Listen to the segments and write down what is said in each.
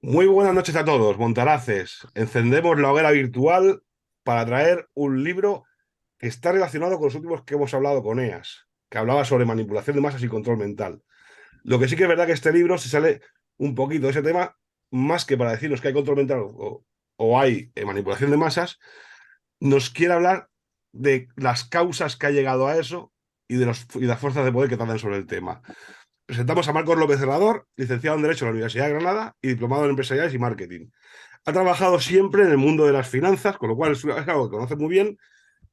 Muy buenas noches a todos, montaraces. Encendemos la hoguera virtual para traer un libro que está relacionado con los últimos que hemos hablado con EAS, que hablaba sobre manipulación de masas y control mental. Lo que sí que es verdad que este libro se sale un poquito de ese tema, más que para decirnos que hay control mental o hay manipulación de masas, nos quiere hablar de las causas que ha llegado a eso y las fuerzas de poder que tratan sobre el tema. Presentamos a Marcos López Herrador, licenciado en Derecho en la Universidad de Granada y diplomado en Empresariales y Marketing. Ha trabajado siempre en el mundo de las finanzas, con lo cual es algo que conoce muy bien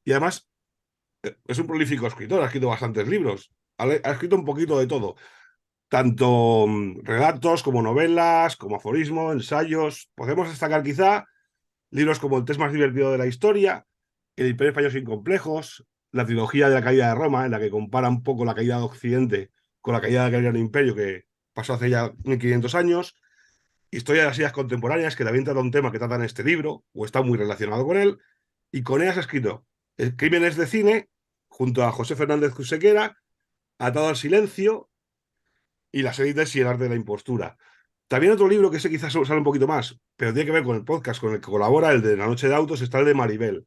y además es un prolífico escritor, ha escrito bastantes libros, ha escrito un poquito de todo, tanto relatos como novelas, como aforismo, ensayos. Podemos destacar quizá libros como El test más divertido de la historia, El Imperio Español sin complejos, la trilogía de la caída de Roma, en la que compara un poco la caída de Occidente con la caída del Imperio que pasó hace ya 1500 años, Historia de las ideas contemporáneas, que también trata un tema que trata en este libro, o está muy relacionado con él, y con ellas ha escrito Crímenes de cine, junto a José Fernández Cusequera, Atado al silencio y Las élites y el arte de la impostura. También otro libro que sé quizás sale un poquito más, pero tiene que ver con el podcast con el que colabora, el de La Noche de Autos, está el de Maribel,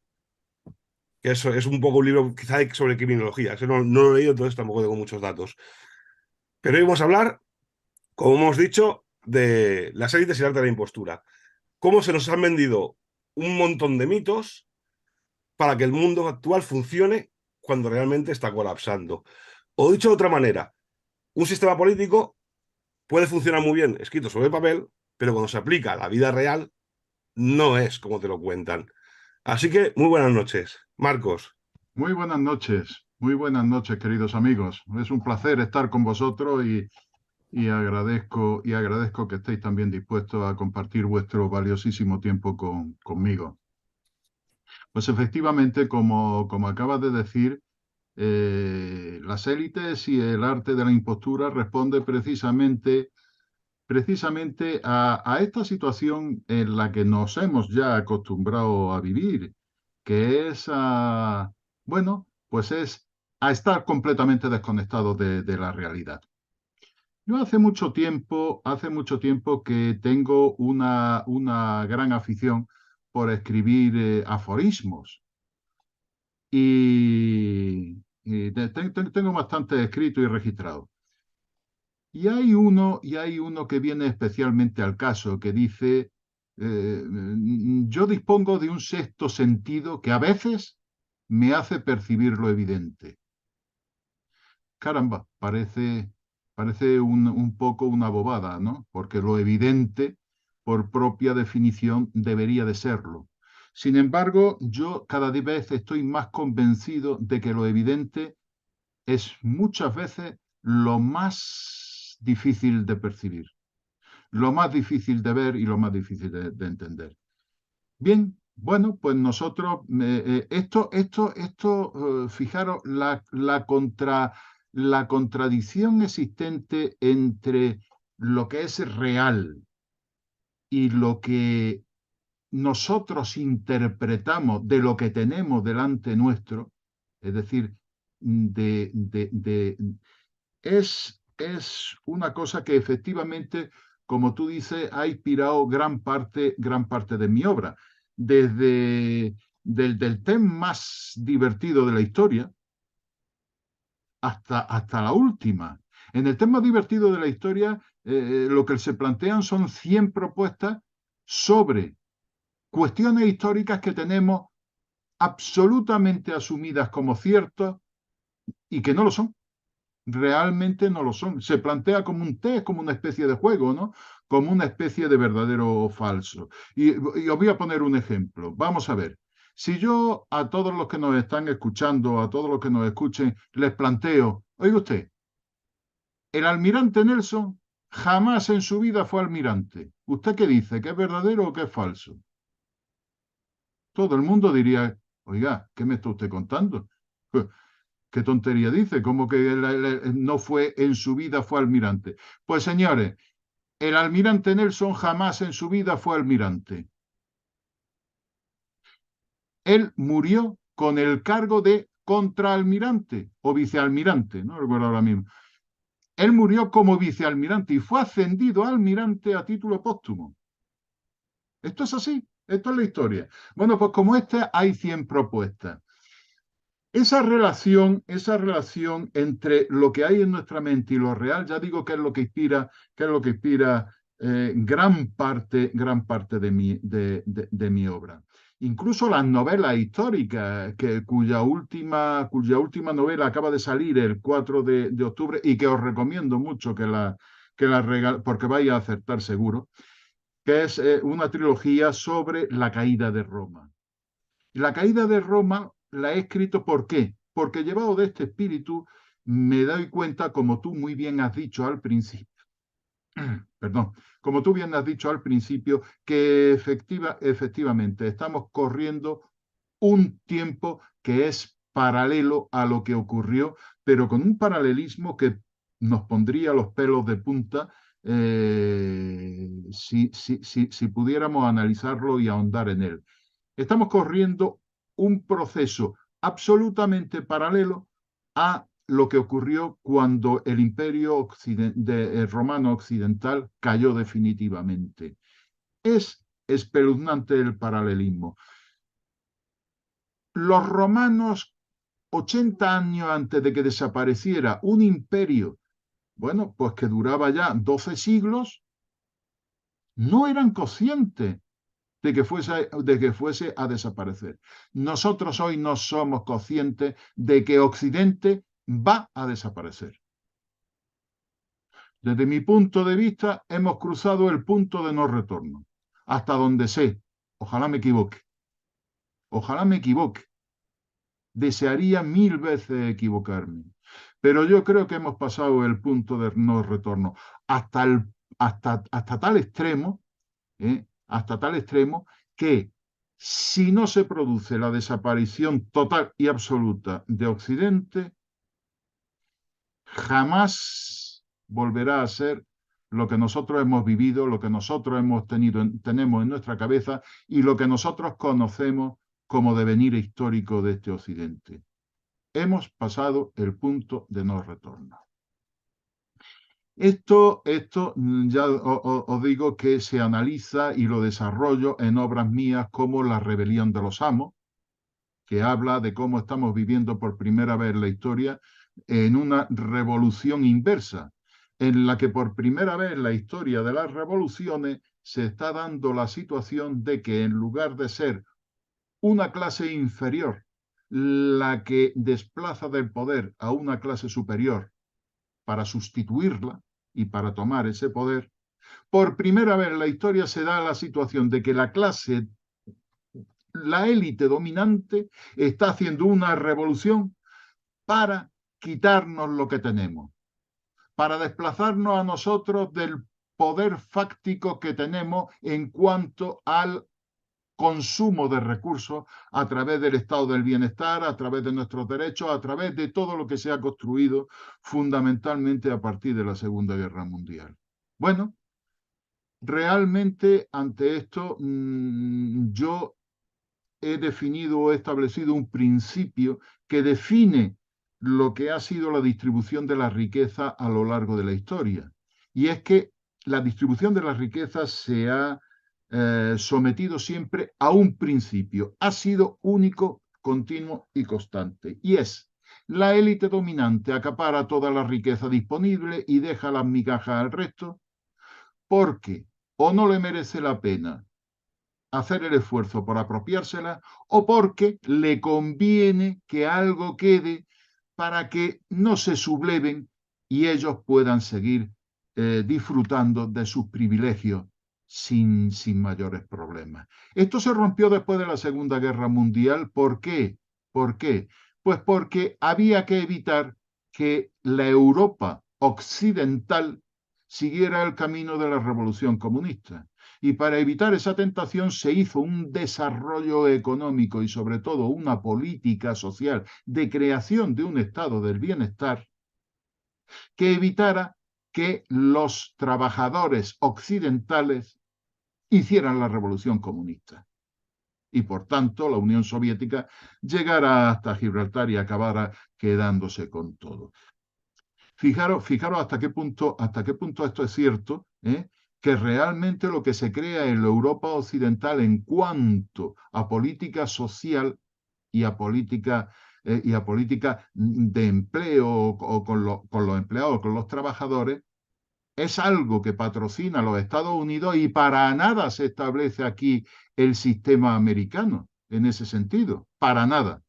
que es un poco un libro quizá sobre criminología. Ese no lo he leído, entonces tampoco tengo muchos datos. Pero hoy vamos a hablar, como hemos dicho, de las élites y el arte de la impostura. Cómo se nos han vendido un montón de mitos para que el mundo actual funcione cuando realmente está colapsando. O dicho de otra manera, un sistema político puede funcionar muy bien escrito sobre papel, pero cuando se aplica a la vida real, no es como te lo cuentan. Así que muy buenas noches, Marcos. Muy buenas noches, queridos amigos. Es un placer estar con vosotros y agradezco que estéis también dispuestos a compartir vuestro valiosísimo tiempo conmigo. Pues efectivamente, como acabas de decir, las élites y el arte de la impostura responde precisamente a esta situación en la que nos hemos ya acostumbrado a vivir, que es bueno, pues es a estar completamente desconectados de la realidad. Yo hace mucho tiempo que tengo una gran afición por escribir aforismos y tengo bastante escrito y registrado. Y hay uno que viene especialmente al caso, que dice, yo dispongo de un sexto sentido que a veces me hace percibir lo evidente. Caramba, parece un poco una bobada, ¿no? Porque lo evidente, por propia definición, debería de serlo. Sin embargo, yo cada vez estoy más convencido de que lo evidente es muchas veces lo más difícil de percibir, lo más difícil de ver y lo más difícil de entender. Bien, bueno, pues nosotros, fijaros, la contradicción existente entre lo que es real y lo que nosotros interpretamos de lo que tenemos delante nuestro, es decir, es una cosa que efectivamente, como tú dices, ha inspirado gran parte de mi obra. Desde del tema más divertido de la historia hasta la última. En el tema divertido de la historia, lo que se plantean son 100 propuestas sobre cuestiones históricas que tenemos absolutamente asumidas como ciertas y que no lo son. Realmente no lo son. Se plantea como un test, como una especie de juego, ¿no? Como una especie de verdadero o falso. Y os voy a poner un ejemplo. Vamos a ver. Si yo a todos los que nos están escuchando, a todos los que nos escuchen, les planteo, oiga usted, el almirante Nelson jamás en su vida fue almirante. ¿Usted qué dice? ¿Que es verdadero o que es falso? Todo el mundo diría, oiga, ¿qué me está usted contando? ¿Qué tontería dice? Como que no fue en su vida fue almirante. Pues señores, el almirante Nelson jamás en su vida fue almirante. Él murió con el cargo de contraalmirante o vicealmirante, no recuerdo ahora mismo. Él murió como vicealmirante y fue ascendido a almirante a título póstumo. Esto es así, esto es la historia. Bueno, pues como esta hay 100 propuestas. Esa relación entre lo que hay en nuestra mente y lo real, ya digo que es lo que inspira, gran parte de mi obra. Incluso las novelas históricas, cuya última novela acaba de salir el 4 de octubre y que os recomiendo mucho porque vais a acertar seguro, que es una trilogía sobre la caída de Roma. La caída de Roma la he escrito ¿por qué? Porque llevado de este espíritu me doy cuenta, como tú muy bien has dicho al principio, perdón, como tú bien has dicho al principio, que efectivamente estamos corriendo un tiempo que es paralelo a lo que ocurrió, pero con un paralelismo que nos pondría los pelos de punta si pudiéramos analizarlo y ahondar en él. Estamos corriendo un proceso absolutamente paralelo a lo que ocurrió cuando el imperio romano occidental cayó definitivamente. Es espeluznante el paralelismo. Los romanos, 80 años antes de que desapareciera un imperio, bueno, pues que duraba ya 12 siglos, no eran conscientes de que fuese a desaparecer. Nosotros hoy no somos conscientes de que Occidente va a desaparecer. Desde mi punto de vista, hemos cruzado el punto de no retorno, hasta donde sé. Ojalá me equivoque. Ojalá me equivoque. Desearía 1000 veces equivocarme. Pero yo creo que hemos pasado el punto de no retorno hasta tal extremo, hasta tal extremo que si no se produce la desaparición total y absoluta de Occidente, jamás volverá a ser lo que nosotros hemos vivido, lo que nosotros tenemos en nuestra cabeza y lo que nosotros conocemos como devenir histórico de este Occidente. Hemos pasado el punto de no retorno. Esto ya os digo que se analiza y lo desarrollo en obras mías como La rebelión de los amos, que habla de cómo estamos viviendo por primera vez la historia en una revolución inversa, en la que por primera vez en la historia de las revoluciones se está dando la situación de que en lugar de ser una clase inferior la que desplaza del poder a una clase superior para sustituirla y para tomar ese poder, por primera vez en la historia se da la situación de que la élite dominante está haciendo una revolución para quitarnos lo que tenemos, para desplazarnos a nosotros del poder fáctico que tenemos en cuanto al consumo de recursos a través del estado del bienestar, a través de nuestros derechos, a través de todo lo que se ha construido fundamentalmente a partir de la Segunda Guerra Mundial. Bueno, realmente ante esto yo he definido o he establecido un principio que define lo que ha sido la distribución de la riqueza a lo largo de la historia. Y es que la distribución de la riqueza se ha sometido siempre a un principio. Ha sido único, continuo y constante. Y es, la élite dominante acapara toda la riqueza disponible y deja las migajas al resto porque o no le merece la pena hacer el esfuerzo por apropiársela o porque le conviene que algo quede para que no se subleven y ellos puedan seguir disfrutando de sus privilegios sin mayores problemas. Esto se rompió después de la Segunda Guerra Mundial. ¿Por qué? ¿Por qué? Pues porque había que evitar que la Europa occidental siguiera el camino de la revolución comunista. Y para evitar esa tentación se hizo un desarrollo económico y sobre todo una política social de creación de un estado del bienestar que evitara que los trabajadores occidentales hicieran la revolución comunista. Y por tanto la Unión Soviética llegara hasta Gibraltar y acabara quedándose con todo. Fijaros hasta qué punto esto es cierto, que realmente lo que se crea en la Europa occidental en cuanto a política social y a política de empleo o con los empleados, con los trabajadores, es algo que patrocina los Estados Unidos y para nada se establece aquí el sistema americano en ese sentido, para nada.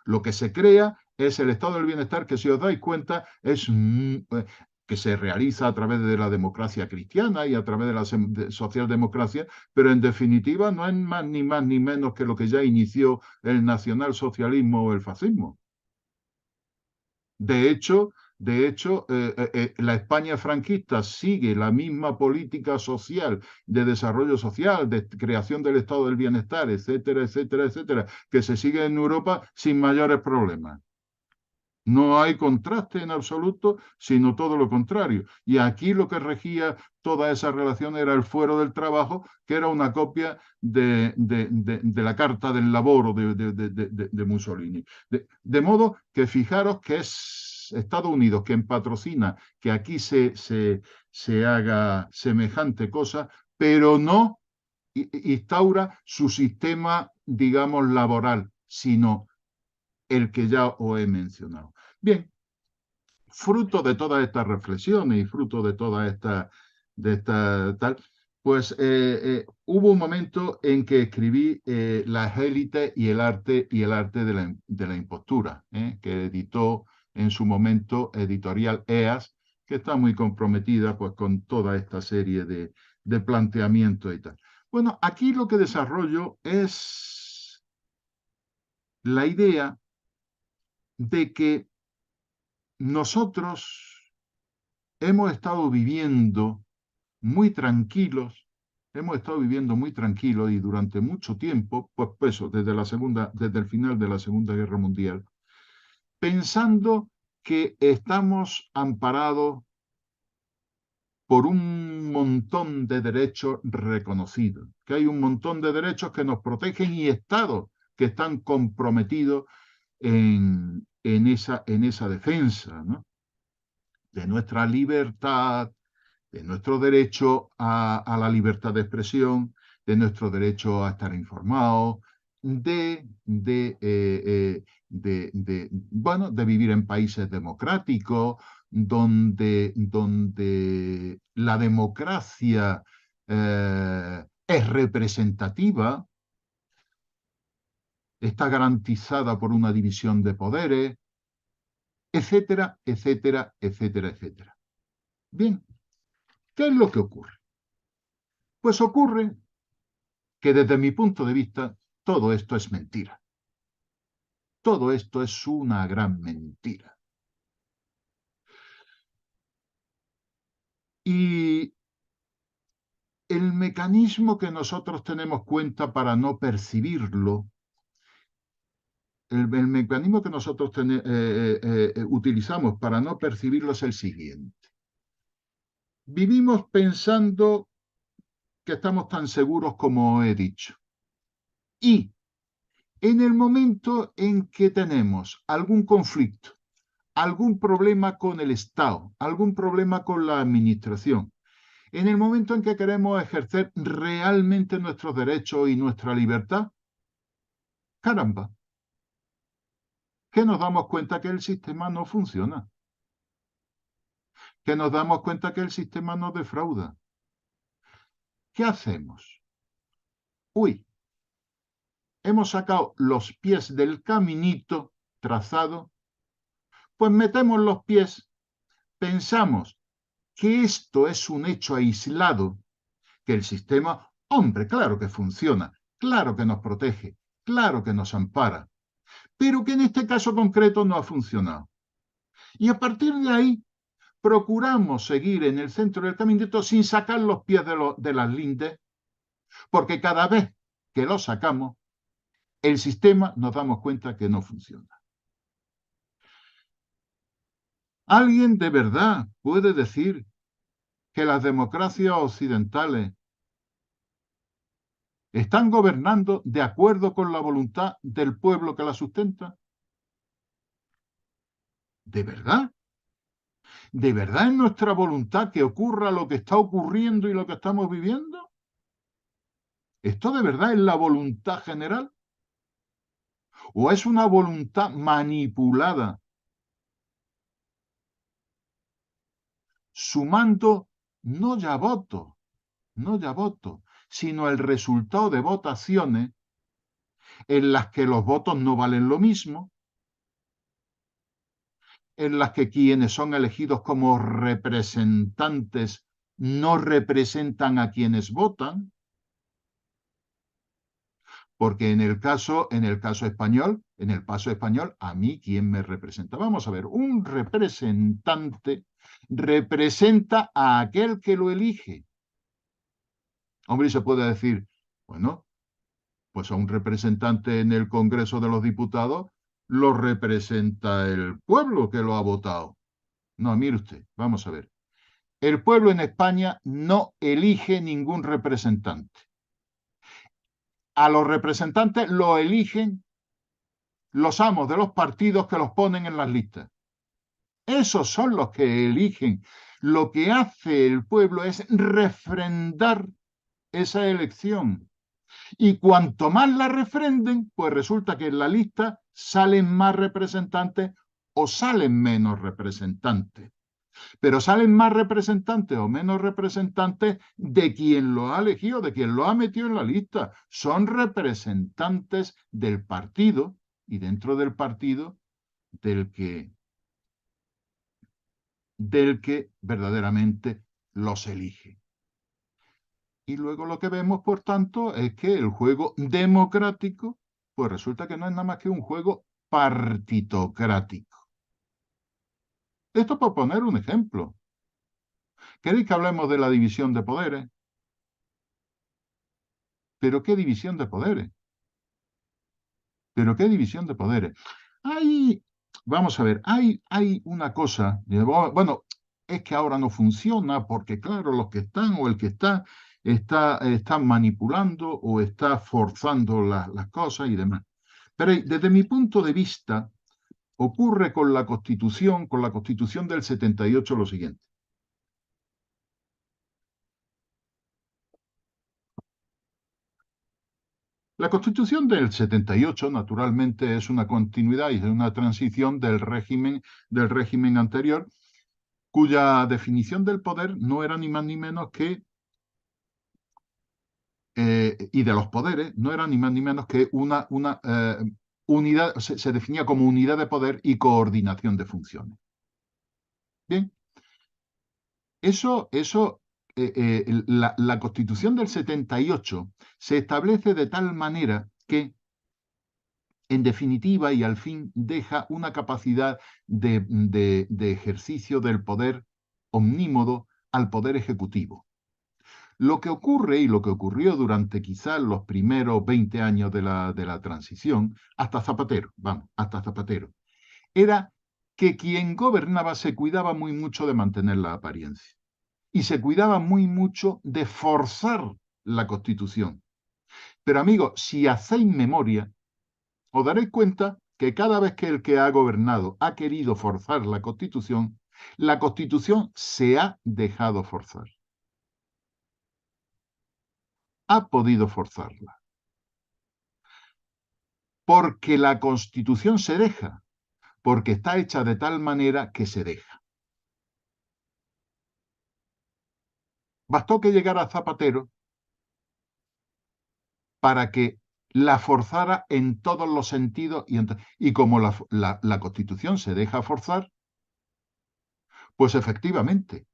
Lo que se crea es el estado del bienestar que, si os dais cuenta, es que se realiza a través de la democracia cristiana y a través de la socialdemocracia, pero en definitiva no es más ni menos que lo que ya inició el nacionalsocialismo o el fascismo. De hecho, la España franquista sigue la misma política social, de desarrollo social, de creación del estado del bienestar, etcétera, etcétera, etcétera, que se sigue en Europa sin mayores problemas. No hay contraste en absoluto, sino todo lo contrario. Y aquí lo que regía toda esa relación era el fuero del trabajo, que era una copia de la Carta del Lavoro de Mussolini. De modo que fijaros que es Estados Unidos quien patrocina que aquí se haga semejante cosa, pero no instaura su sistema, digamos, laboral, sino el que ya os he mencionado. Bien, fruto de todas estas reflexiones y fruto de toda esta tal, pues hubo un momento en que escribí Las élites y el arte de la impostura, que editó en su momento Editorial EAS, que está muy comprometida pues con toda esta serie de planteamientos y tal. Bueno, aquí lo que desarrollo es la idea de que nosotros hemos estado viviendo muy tranquilos, y durante mucho tiempo, pues eso, desde el final de la Segunda Guerra Mundial, pensando que estamos amparados por un montón de derechos reconocidos, que hay un montón de derechos que nos protegen y estados que están comprometidos en esa defensa, ¿no? De nuestra libertad, de nuestro derecho a la libertad de expresión, de nuestro derecho a estar informados, bueno, de vivir en países democráticos, donde la democracia es representativa, está garantizada por una división de poderes, etcétera, etcétera, etcétera, etcétera. Bien, ¿qué es lo que ocurre? Pues ocurre que desde mi punto de vista todo esto es mentira. Todo esto es una gran mentira. Y el mecanismo que nosotros tenemos cuenta para no percibirlo, el mecanismo que nosotros utilizamos para no percibirlo es el siguiente. Vivimos pensando que estamos tan seguros como he dicho. Y en el momento en que tenemos algún conflicto, algún problema con el Estado, algún problema con la administración, en el momento en que queremos ejercer realmente nuestros derechos y nuestra libertad, caramba, que nos damos cuenta que el sistema no funciona, que nos damos cuenta que el sistema nos defrauda. ¿Qué hacemos? Uy, hemos sacado los pies del caminito trazado, pues metemos los pies, pensamos que esto es un hecho aislado, que el sistema, hombre, claro que funciona, claro que nos protege, claro que nos ampara, pero que en este caso concreto no ha funcionado. Y a partir de ahí procuramos seguir en el centro del caminito sin sacar los pies de las lindes, porque cada vez que los sacamos, el sistema nos damos cuenta que no funciona. ¿Alguien de verdad puede decir que las democracias occidentales están gobernando de acuerdo con la voluntad del pueblo que la sustenta? ¿De verdad? ¿De verdad es nuestra voluntad que ocurra lo que está ocurriendo y lo que estamos viviendo? ¿Esto de verdad es la voluntad general? ¿O es una voluntad manipulada, sumando no ya votos, sino el resultado de votaciones en las que los votos no valen lo mismo, en las que quienes son elegidos como representantes no representan a quienes votan? Porque en el caso español, a mí, ¿quién me representa? Vamos a ver, un representante representa a aquel que lo elige. Hombre, y se puede decir, bueno, pues a un representante en el Congreso de los Diputados lo representa el pueblo que lo ha votado. No, mire usted, vamos a ver. El pueblo en España no elige ningún representante. A los representantes lo eligen los amos de los partidos que los ponen en las listas. Esos son los que eligen. Lo que hace el pueblo es refrendar esa elección. Y cuanto más la refrenden, pues resulta que en la lista salen más representantes o salen menos representantes. Pero salen más representantes o menos representantes de quien lo ha elegido, de quien lo ha metido en la lista. Son representantes del partido y dentro del partido del que verdaderamente los elige. Y luego lo que vemos, por tanto, es que el juego democrático, pues resulta que no es nada más que un juego partitocrático. Esto por poner un ejemplo. ¿Queréis que hablemos de la división de poderes? ¿Pero qué división de poderes? ¿Pero qué división de poderes? Vamos a ver, hay una cosa, bueno, es que ahora no funciona porque, claro, los que están o el que está manipulando o está forzando las cosas y demás. Pero desde mi punto de vista, ocurre con la Constitución del 78 lo siguiente. La Constitución del 78, naturalmente, es una continuidad y es una transición del régimen anterior, cuya definición del poder no era ni más ni menos que, y de los poderes, no era ni más ni menos que una unidad, se definía como unidad de poder y coordinación de funciones. Bien, la Constitución del 78 se establece de tal manera que, en definitiva y al fin, deja una capacidad de ejercicio del poder omnímodo al poder ejecutivo. Lo que ocurre y lo que ocurrió durante quizás los primeros 20 años de la transición, hasta Zapatero, era que quien gobernaba se cuidaba muy mucho de mantener la apariencia y se cuidaba muy mucho de forzar la Constitución. Pero amigos, si hacéis memoria, os daréis cuenta que cada vez que el que ha gobernado ha querido forzar la Constitución se ha dejado forzar. Ha podido forzarla. Porque la Constitución se deja, porque está hecha de tal manera que se deja. Bastó que llegara Zapatero para que la forzara en todos los sentidos y como la Constitución se deja forzar, pues efectivamente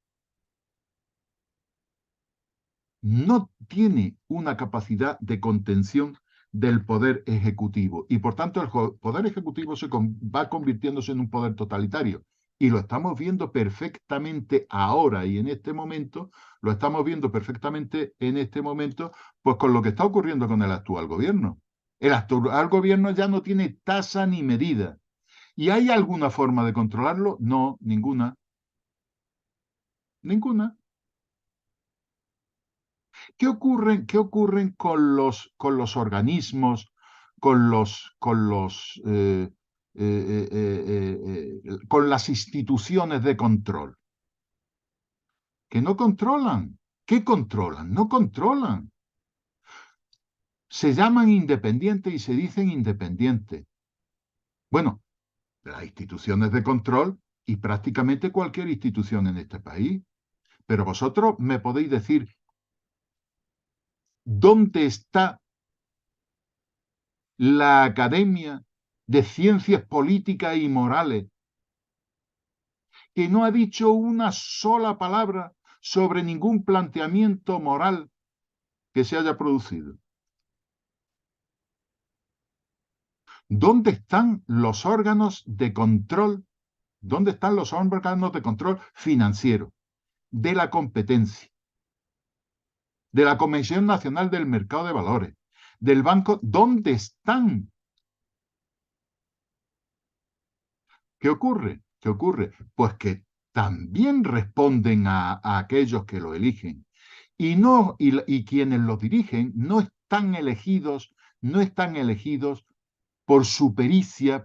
no tiene una capacidad de contención del poder ejecutivo y por tanto el poder ejecutivo va convirtiéndose en un poder totalitario y lo estamos viendo perfectamente ahora y en este momento, lo estamos viendo perfectamente en este momento, pues con lo que está ocurriendo con el actual gobierno. El actual gobierno ya no tiene tasa ni medida. ¿Y hay alguna forma de controlarlo? No, ninguna. Ninguna. ¿Qué ocurren con los organismos, con las instituciones de control? que no controlan. ¿Qué controlan? No controlan. Se llaman independientes y se dicen independientes. Bueno, las instituciones de control y prácticamente cualquier institución en este país. Pero vosotros me podéis decir dónde está la Academia de Ciencias Políticas y Morales, que no ha dicho una sola palabra sobre ningún planteamiento moral que se haya producido. ¿Dónde están los órganos de control? ¿Dónde están los órganos de control financiero, de la competencia, de la Comisión Nacional del Mercado de Valores, del Banco? ¿Dónde están? ¿Qué ocurre? ¿Qué ocurre? Pues que también responden a aquellos que lo eligen. Y quienes lo dirigen no están elegidos por su pericia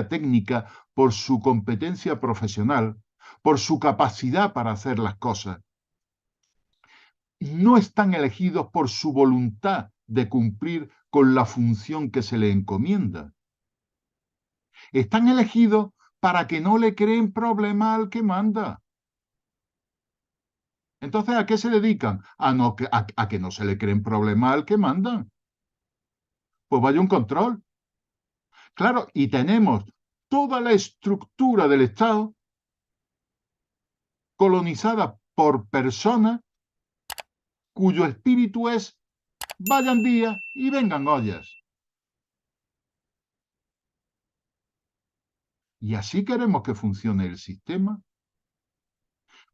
técnica, por su competencia profesional, por su capacidad para hacer las cosas. No están elegidos por su voluntad de cumplir con la función que se le encomienda. Están elegidos para que no le creen problema al que manda. Entonces, ¿a qué se dedican? A que no se le creen problema al que mandan. Pues vaya un control. Claro, y tenemos toda la estructura del Estado colonizada por personas cuyo espíritu es vayan días y vengan ollas. ¿Y así queremos que funcione el sistema?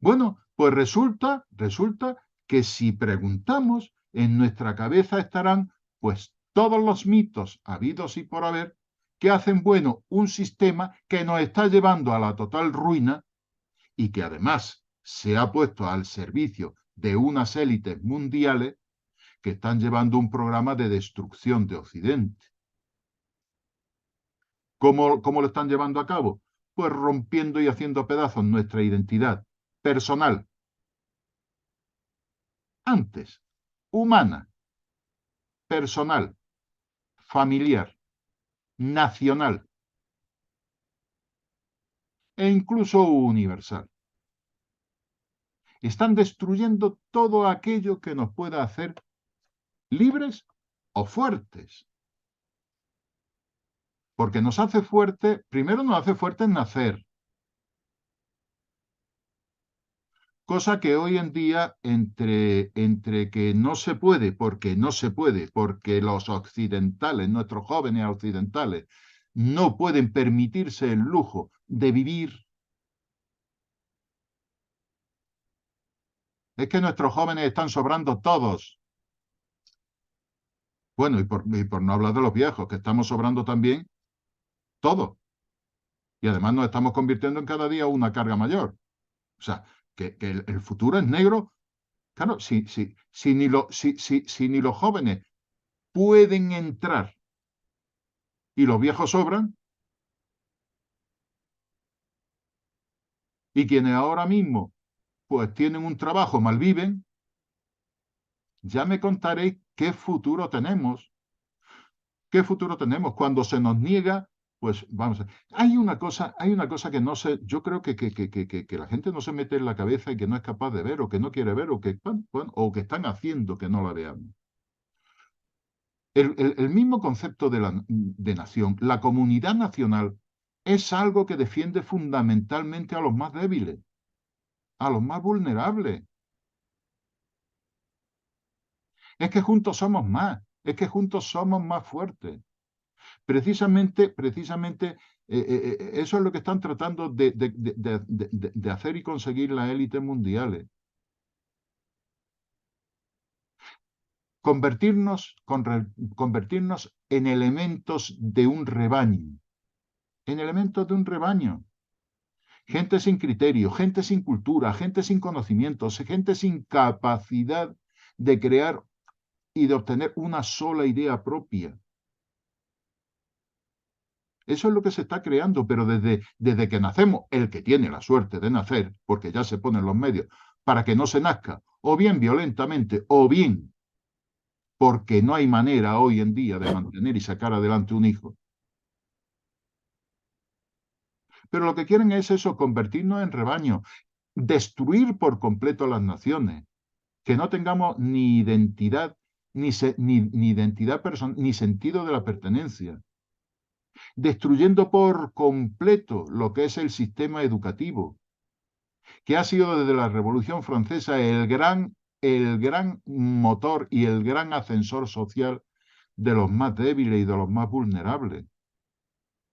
Bueno, pues resulta que si preguntamos, en nuestra cabeza estarán pues todos los mitos habidos y por haber que hacen bueno un sistema que nos está llevando a la total ruina y que además se ha puesto al servicio de unas élites mundiales que están llevando un programa de destrucción de Occidente. ¿Cómo lo están llevando a cabo? Pues rompiendo y haciendo pedazos nuestra identidad personal, antes, humana, personal, familiar, nacional e incluso universal. Están destruyendo todo aquello que nos pueda hacer libres o fuertes. Porque nos hace fuerte, primero nos hace fuerte nacer, cosa que hoy en día, entre que no se puede, porque los occidentales, nuestros jóvenes occidentales, no pueden permitirse el lujo de vivir. Es que nuestros jóvenes están sobrando todos. Bueno, y por no hablar de los viejos, que estamos sobrando también todos. Y además nos estamos convirtiendo en cada día una carga mayor. O sea, que el futuro es negro. Claro, si ni los jóvenes pueden entrar y los viejos sobran, y quienes ahora mismo pues tienen un trabajo, malviven, ya me contaréis qué futuro tenemos cuando se nos niega, pues vamos a... Hay una cosa que no sé, yo creo que la gente no se mete en la cabeza y que no es capaz de ver o que no quiere ver o que están haciendo que no la veamos. El mismo concepto de nación, la comunidad nacional, es algo que defiende fundamentalmente a los más débiles, a los más vulnerables. Es que juntos somos más, es que juntos somos más fuertes. Precisamente, eso es lo que están tratando de hacer y conseguir las élites mundiales. Convertirnos en elementos de un rebaño, en elementos de un rebaño. Gente sin criterio, gente sin cultura, gente sin conocimientos, gente sin capacidad de crear y de obtener una sola idea propia. Eso es lo que se está creando, pero desde que nacemos, el que tiene la suerte de nacer, porque ya se ponen los medios para que no se nazca, o bien violentamente, o bien porque no hay manera hoy en día de mantener y sacar adelante un hijo. Pero lo que quieren es eso, convertirnos en rebaño, destruir por completo las naciones, que no tengamos ni identidad, ni identidad personal, ni sentido de la pertenencia, destruyendo por completo lo que es el sistema educativo, que ha sido desde la Revolución Francesa el gran motor y el gran ascensor social de los más débiles y de los más vulnerables,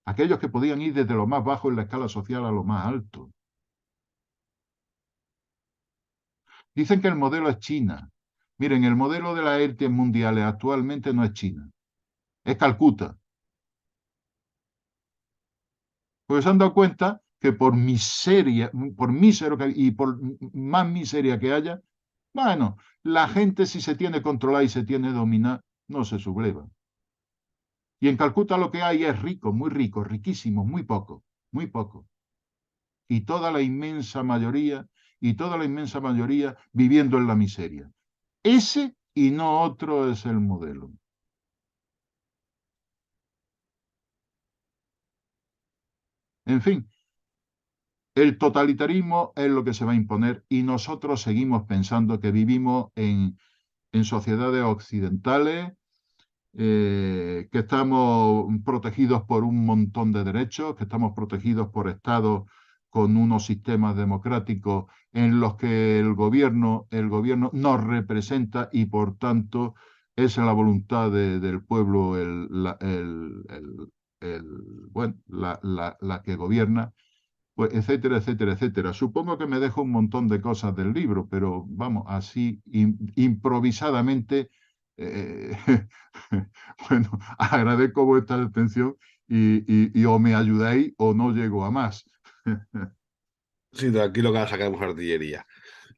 aquellos que podían ir desde lo más bajo en la escala social a lo más alto. Dicen que el modelo es China. Miren, el modelo de las élites mundiales actualmente no es China, es Calcuta. Porque se han dado cuenta que por miseria, por mísero y por más miseria que haya, bueno, la gente si se tiene controlada y se tiene dominada, no se subleva. Y en Calcuta lo que hay es rico, riquísimo, muy poco, muy poco. Y toda la inmensa mayoría, y toda la inmensa mayoría viviendo en la miseria. Ese y no otro es el modelo. En fin, el totalitarismo es lo que se va a imponer y nosotros seguimos pensando que vivimos en sociedades occidentales, que estamos protegidos por un montón de derechos, que estamos protegidos por estados con unos sistemas democráticos en los que el gobierno nos representa y por tanto es la voluntad del pueblo el, bueno, la que gobierna, pues, etcétera, etcétera, etcétera. Supongo que me dejo un montón de cosas del libro, pero vamos, así improvisadamente, eh, bueno, agradezco vuestra atención y o me ayudáis o no llego a más. Sí, tranquilo que ahora sacaremos artillería.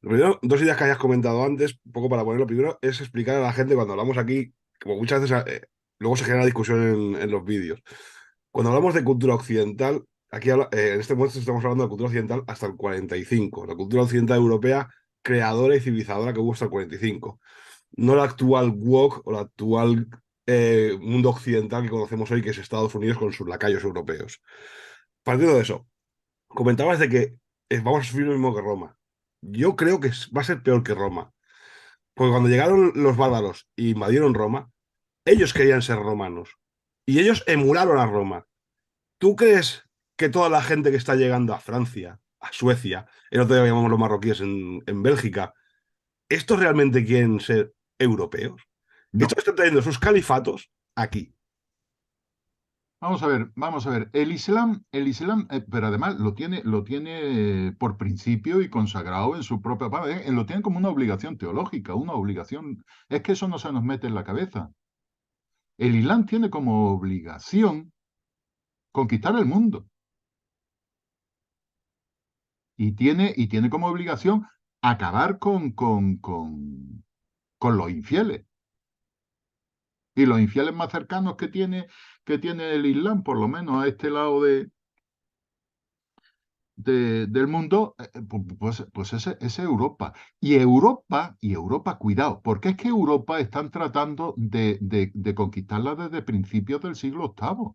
Lo primero, dos ideas que hayas comentado antes, un poco para ponerlo primero, es explicar a la gente cuando hablamos aquí, como muchas veces luego se genera discusión en los vídeos. Cuando hablamos de cultura occidental, aquí en este momento estamos hablando de cultura occidental hasta el 45, la cultura occidental europea creadora y civilizadora que hubo hasta el 45, no la actual woke o la actual mundo occidental que conocemos hoy, que es Estados Unidos con sus lacayos europeos. Partiendo de eso, comentabas de que vamos a sufrir lo mismo que Roma. Yo creo que va a ser peor que Roma. Porque cuando llegaron los bárbaros e invadieron Roma, ellos querían ser romanos. Y ellos emularon a Roma. ¿Tú crees que toda la gente que está llegando a Francia, a Suecia, el otro día llamamos los marroquíes en Bélgica, estos realmente quieren ser europeos? Estos No. están trayendo sus califatos aquí. Vamos a ver. El Islam, pero además lo tiene por principio y consagrado en su propia parte, lo tiene como una obligación teológica, una obligación. Es que eso no se nos mete en la cabeza. El Islam tiene como obligación conquistar el mundo y tiene como obligación acabar con los infieles. Y los infieles más cercanos que tiene el Islam, por lo menos a este lado del mundo, pues es Europa. Y Europa, cuidado, porque es que Europa están tratando de conquistarla desde principios del siglo VIII.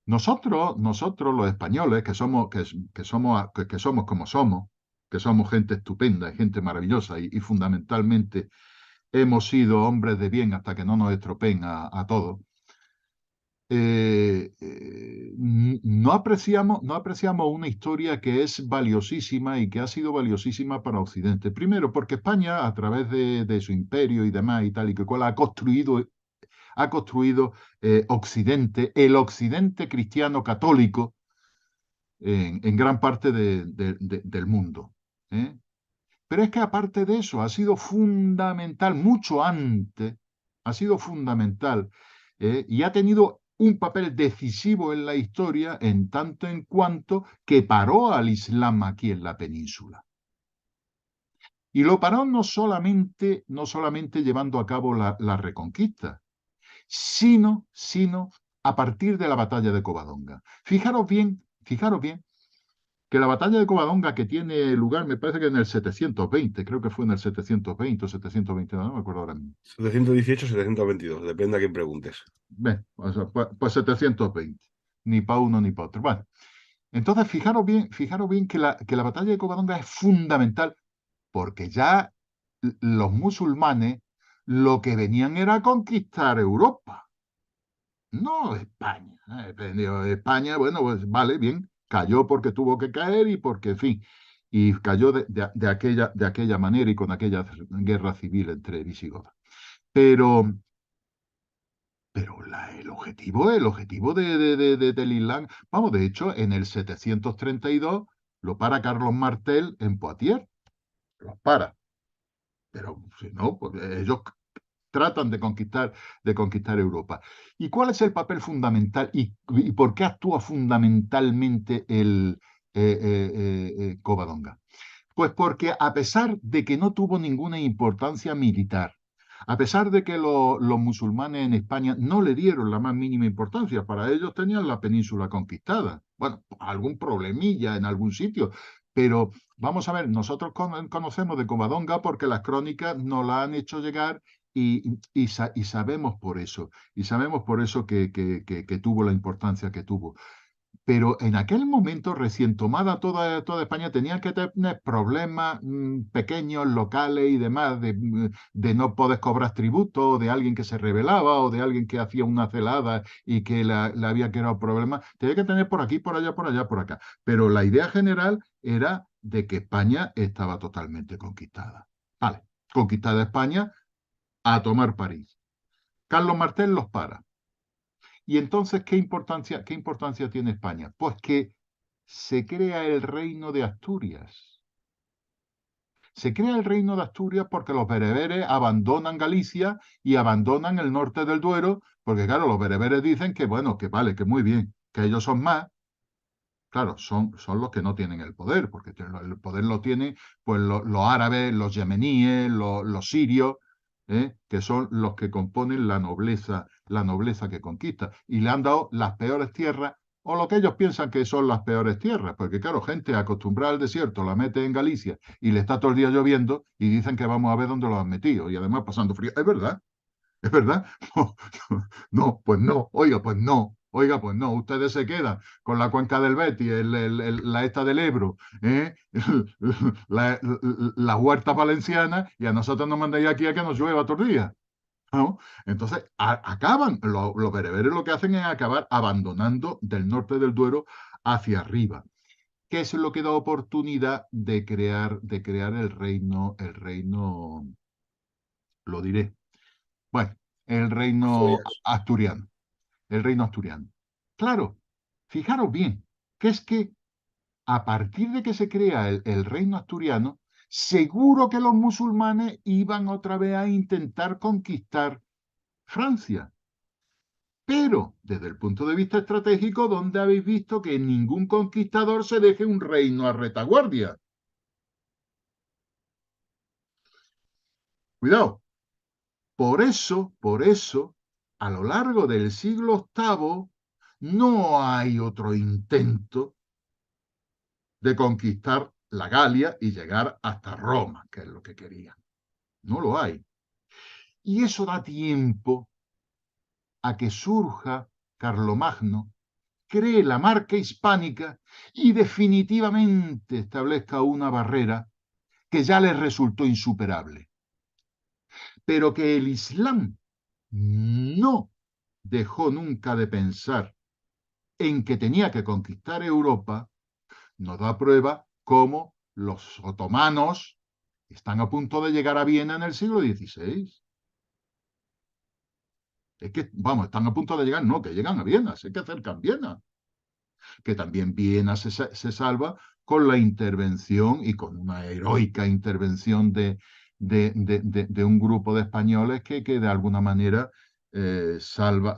Nosotros los españoles, que somos como somos, que somos gente estupenda y gente maravillosa y fundamentalmente hemos sido hombres de bien hasta que no nos estropeen a todos, no apreciamos una historia que es valiosísima y que ha sido valiosísima para Occidente. Primero, porque España, a través de su imperio y demás y tal y que cual, ha construido Occidente, el Occidente cristiano católico en gran parte del mundo. ¿eh? Pero es que aparte de eso, ha sido fundamental, mucho antes, ha sido fundamental y ha tenido un papel decisivo en la historia en tanto en cuanto que paró al Islam aquí en la península. Y lo paró no solamente llevando a cabo la reconquista, sino a partir de la batalla de Covadonga. Fijaros bien que la batalla de Covadonga, que tiene lugar, me parece que en el 720, creo que fue en el 720 o 720, no me acuerdo ahora mismo. 718, 722, depende a quién preguntes. Ven, o sea, pues 720, ni para uno ni para otro. Bueno, entonces fijaros bien que la batalla de Covadonga es fundamental porque ya los musulmanes lo que venían era a conquistar Europa, no España. España, bueno, pues vale, bien, cayó porque tuvo que caer y porque, en fin, y cayó de aquella manera y con aquella guerra civil entre visigodos. Pero, el objetivo del Islam, vamos, de hecho, en el 732 lo para Carlos Martel en Poitiers, los para. Pero si no, pues ellos tratan de conquistar Europa. ¿Y cuál es el papel fundamental y por qué actúa fundamentalmente el Covadonga? Pues porque a pesar de que no tuvo ninguna importancia militar, a pesar de que los musulmanes en España no le dieron la más mínima importancia, para ellos tenían la península conquistada. Bueno, algún problemilla en algún sitio, pero vamos a ver, nosotros conocemos de Covadonga porque las crónicas nos la han hecho llegar y sabemos por eso, que tuvo la importancia que tuvo. Pero en aquel momento, recién tomada toda España, tenían que tener problemas pequeños, locales y demás, de no poder cobrar tributo, de alguien que se rebelaba, o de alguien que hacía una celada y que le había creado problemas. Tenía que tener por aquí, por allá, por allá, por acá. Pero la idea general era de que España estaba totalmente conquistada. Vale, conquistada España, a tomar París. Carlos Martel los para. Y entonces, qué importancia tiene España? Pues que se crea el reino de Asturias. Se crea el reino de Asturias porque los bereberes abandonan Galicia y abandonan el norte del Duero, porque claro, los bereberes dicen que bueno, que vale, que muy bien, que ellos son más. Claro, son los que no tienen el poder, porque el poder lo tienen pues los árabes, los yemeníes, los sirios, que son los que componen la nobleza que conquista. Y le han dado las peores tierras, o lo que ellos piensan que son las peores tierras, porque claro, gente acostumbrada al desierto la mete en Galicia y le está todo el día lloviendo y dicen que vamos a ver dónde lo han metido, y además pasando frío. Es verdad, ¿es verdad? No, no, pues no, oiga, pues no. Oiga, pues no, ustedes se quedan con la cuenca del Betis, la esta del Ebro, ¿eh? La huerta valenciana, y a nosotros nos mandáis aquí a que nos llueva todos los días, ¿no? Entonces, acaban, los bereberes lo que hacen es acabar abandonando del norte del Duero hacia arriba, que es lo que da oportunidad de crear lo diré, bueno, el reino Asturias. asturiano, el reino asturiano. Claro, fijaros bien, que es que a partir de que se crea el reino asturiano, seguro que los musulmanes iban otra vez a intentar conquistar Francia. Pero desde el punto de vista estratégico, ¿dónde habéis visto que ningún conquistador se deje un reino a retaguardia? Cuidado. Por eso, a lo largo del siglo octavo, no hay otro intento de conquistar la Galia y llegar hasta Roma, que es lo que querían. No lo hay. Y eso da tiempo a que surja Carlomagno, cree la marca hispánica y definitivamente establezca una barrera que ya les resultó insuperable. Pero que el Islam no dejó nunca de pensar en que tenía que conquistar Europa, nos da prueba cómo los otomanos están a punto de llegar a Viena en el siglo XVI. Es que, vamos, están a punto de llegar, no, que llegan a Viena, se que acercan Viena. Que también Viena se salva con la intervención y con una heroica intervención de un grupo de españoles que de alguna manera salva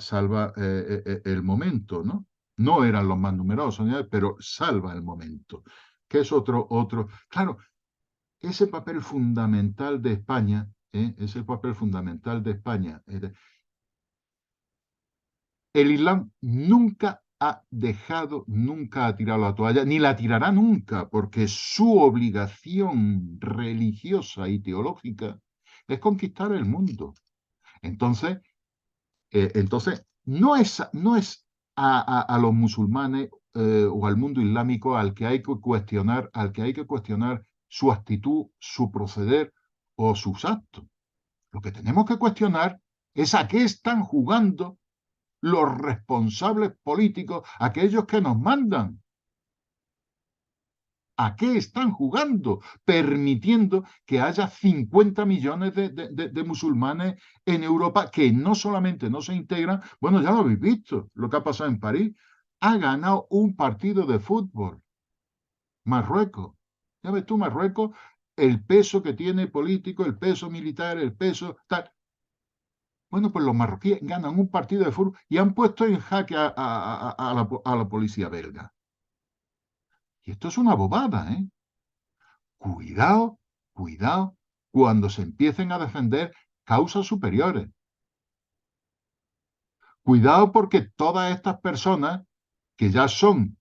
el momento, ¿no? No eran los más numerosos, ¿no? Pero salva el momento, que es otro. Claro, ese papel fundamental de España, ese papel fundamental de España, El Islam nunca ha dejado, nunca ha tirado la toalla, ni la tirará nunca, porque su obligación religiosa y teológica es conquistar el mundo. Entonces, no es a los musulmanes o al mundo islámico al que hay que cuestionar su actitud, su proceder o sus actos. Lo que tenemos que cuestionar es a qué están jugando los responsables políticos, aquellos que nos mandan. ¿A qué están jugando? Permitiendo que haya 50 millones de musulmanes en Europa que no solamente no se integran, bueno, ya lo habéis visto, lo que ha pasado en París, ha ganado un partido de fútbol, Marruecos. Ya ves tú, Marruecos, el peso que tiene político, el peso militar, el peso tal. Bueno, pues los marroquíes ganan un partido de fútbol y han puesto en jaque a la policía belga. Y esto es una bobada, ¿eh? Cuidado, cuidado, cuando se empiecen a defender causas superiores. Cuidado porque todas estas personas que ya son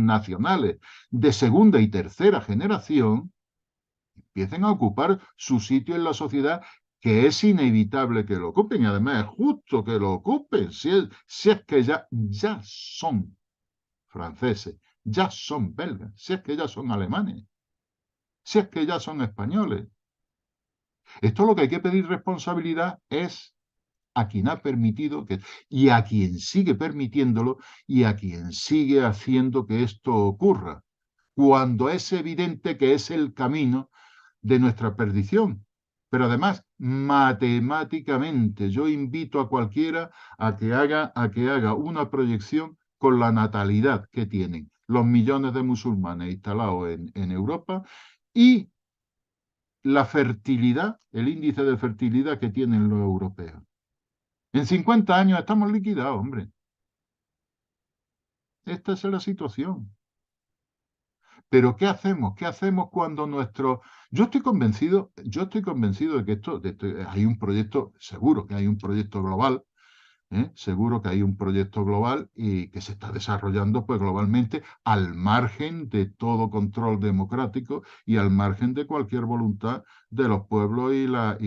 nacionales de segunda y tercera generación, empiecen a ocupar su sitio en la sociedad, que es inevitable que lo ocupen y además es justo que lo ocupen si es que ya son franceses, ya son belgas, si es que ya son alemanes, si es que ya son españoles. Esto lo que hay que pedir responsabilidad es a quien ha permitido y a quien sigue permitiéndolo y a quien sigue haciendo que esto ocurra, cuando es evidente que es el camino de nuestra perdición. Pero además, matemáticamente, yo invito a cualquiera a que haga una proyección con la natalidad que tienen los millones de musulmanes instalados en Europa y la fertilidad, el índice de fertilidad que tienen los europeos. En 50 años estamos liquidados, hombre. Esta es la situación. Pero ¿qué hacemos? ¿Qué hacemos cuando nuestro... Yo estoy convencido de que hay un proyecto, seguro que hay un proyecto global, seguro que hay un proyecto global y que se está desarrollando pues globalmente al margen de todo control democrático y al margen de cualquier voluntad de los pueblos y las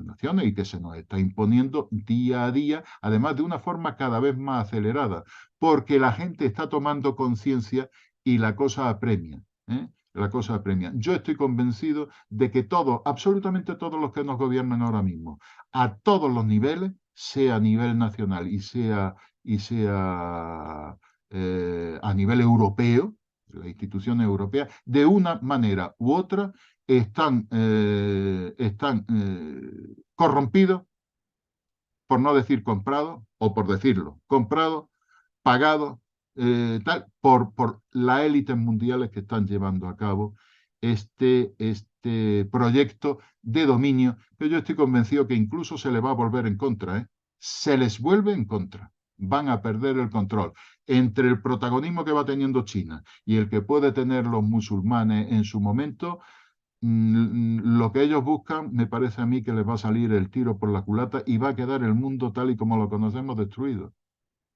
naciones y que se nos está imponiendo día a día, además de una forma cada vez más acelerada, porque la gente está tomando conciencia y la cosa apremia. La cosa apremia. Yo estoy convencido de que todos, absolutamente todos los que nos gobiernan ahora mismo, a todos los niveles, sea a nivel nacional y sea a nivel europeo, las instituciones europeas, de una manera u otra están corrompidos, por no decir comprados, o por decirlo, comprados, pagados, por las élites mundiales que están llevando a cabo este proyecto de dominio, que yo estoy convencido que incluso se le va a volver en contra, ¿eh? Se les vuelve en contra, van a perder el control. Entre el protagonismo que va teniendo China y el que puede tener los musulmanes en su momento, lo que ellos buscan, me parece a mí que les va a salir el tiro por la culata y va a quedar el mundo tal y como lo conocemos destruido.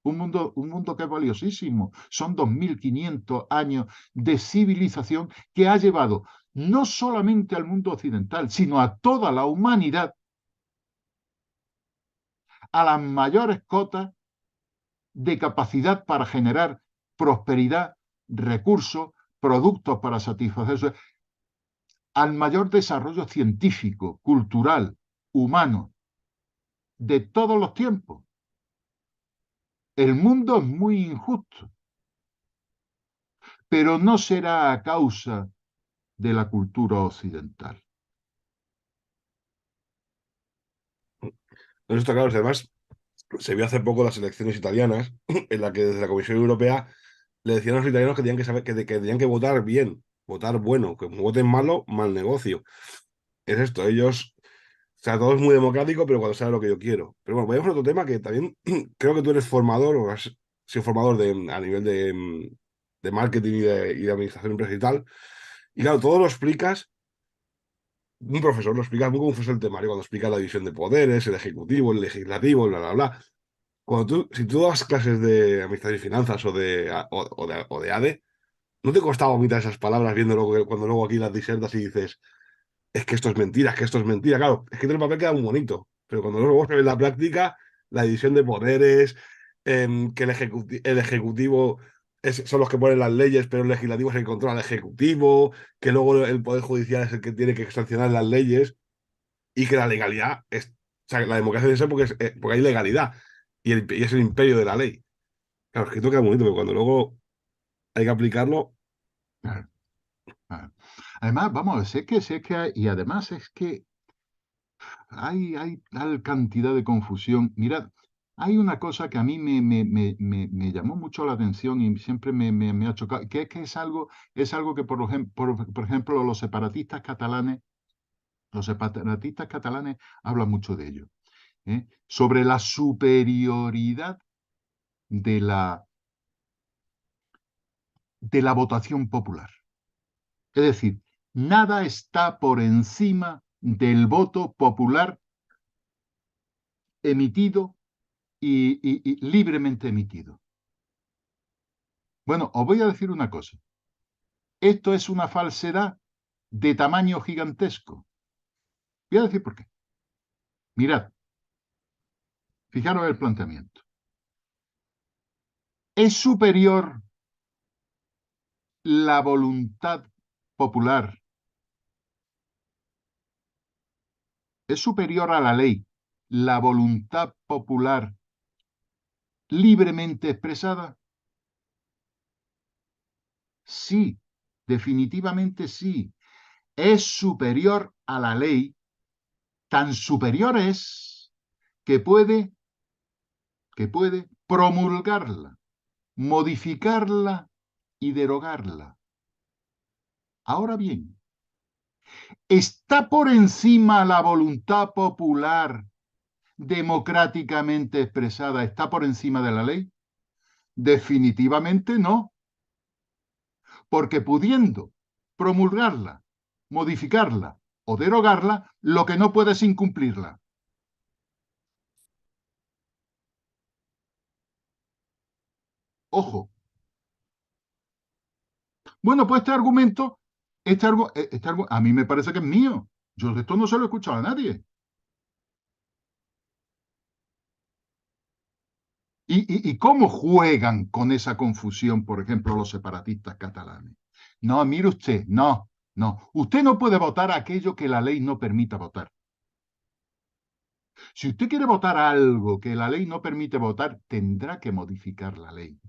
Un mundo que es valiosísimo. Son 2500 años de civilización que ha llevado no solamente al mundo occidental, sino a toda la humanidad a las mayores cotas de capacidad para generar prosperidad, recursos, productos para satisfacer, al mayor desarrollo científico, cultural, humano, de todos los tiempos. El mundo es muy injusto, pero no será a causa de la cultura occidental. Eso está claro. Además, se vio hace poco las elecciones italianas, en la que desde la Comisión Europea le decían a los italianos que tenían que saber que tenían que votar bien, votar bueno, que voten malo, mal negocio. Es esto, ellos, o sea, todo es muy democrático, pero cuando sabe lo que yo quiero. Pero bueno, vayamos a otro tema que también creo que tú eres formador o has sido formador a nivel de marketing y de administración empresarial y tal. Y claro, todo lo explicas, un profesor lo explica muy confuso el temario cuando explica la división de poderes, el ejecutivo, el legislativo, bla, bla, bla. Si tú das clases de amistad y finanzas o de ADE, ¿no te costaba vomitar esas palabras cuando luego aquí las disertas y dices, es que esto es mentira, es que esto es mentira? Claro, es que en el papel queda muy bonito, pero cuando luego se ve en la práctica, la división de poderes, que el ejecutivo son los que ponen las leyes, pero el legislativo es el que controla al ejecutivo, que luego el poder judicial es el que tiene que sancionar las leyes y que la legalidad es, o sea, la democracia debe ser porque hay legalidad y es el imperio de la ley. Claro, es que esto queda bonito, pero cuando luego hay que aplicarlo, Claro, claro. Además, vamos a ver, y además es que hay tal cantidad de confusión. Mirad, hay una cosa que a mí me llamó mucho la atención y siempre me ha chocado, que es algo que, por ejemplo, los separatistas catalanes hablan mucho de ello, sobre la superioridad de la votación popular. Es decir, nada está por encima del voto popular emitido y libremente emitido. Bueno, os voy a decir una cosa. Esto es una falsedad de tamaño gigantesco. Voy a decir por qué. Mirad, fijaros el planteamiento. ¿Es superior la voluntad popular? ¿Es superior a la ley la voluntad popular libremente expresada? Sí, definitivamente sí. Es superior a la ley, tan superior es que puede promulgarla, modificarla y derogarla. Ahora bien, ¿está por encima la voluntad popular democráticamente expresada? ¿Está por encima de la ley? Definitivamente no, porque pudiendo promulgarla, modificarla o derogarla, lo que no puede es incumplirla. Ojo. Bueno, pues a mí me parece que es mío. Yo de esto no se lo he escuchado a nadie. ¿Y cómo juegan con esa confusión, por ejemplo, los separatistas catalanes? No, mire usted, no, no. Usted no puede votar aquello que la ley no permita votar. Si usted quiere votar algo que la ley no permite votar, tendrá que modificar la ley.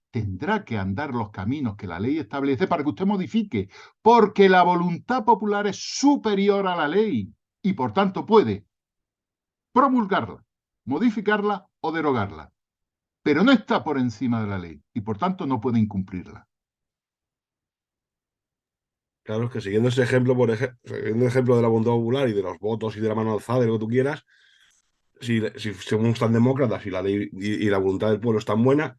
Tendrá que andar los caminos que la ley establece para que usted modifique, porque la voluntad popular es superior a la ley y por tanto puede promulgarla, modificarla o derogarla, pero no está por encima de la ley y por tanto no puede incumplirla. claro, es que siguiendo ese ejemplo, siguiendo el ejemplo de la voluntad popular y de los votos y de la mano alzada y lo que tú quieras, si según están demócratas y la ley y la voluntad del pueblo es tan buena,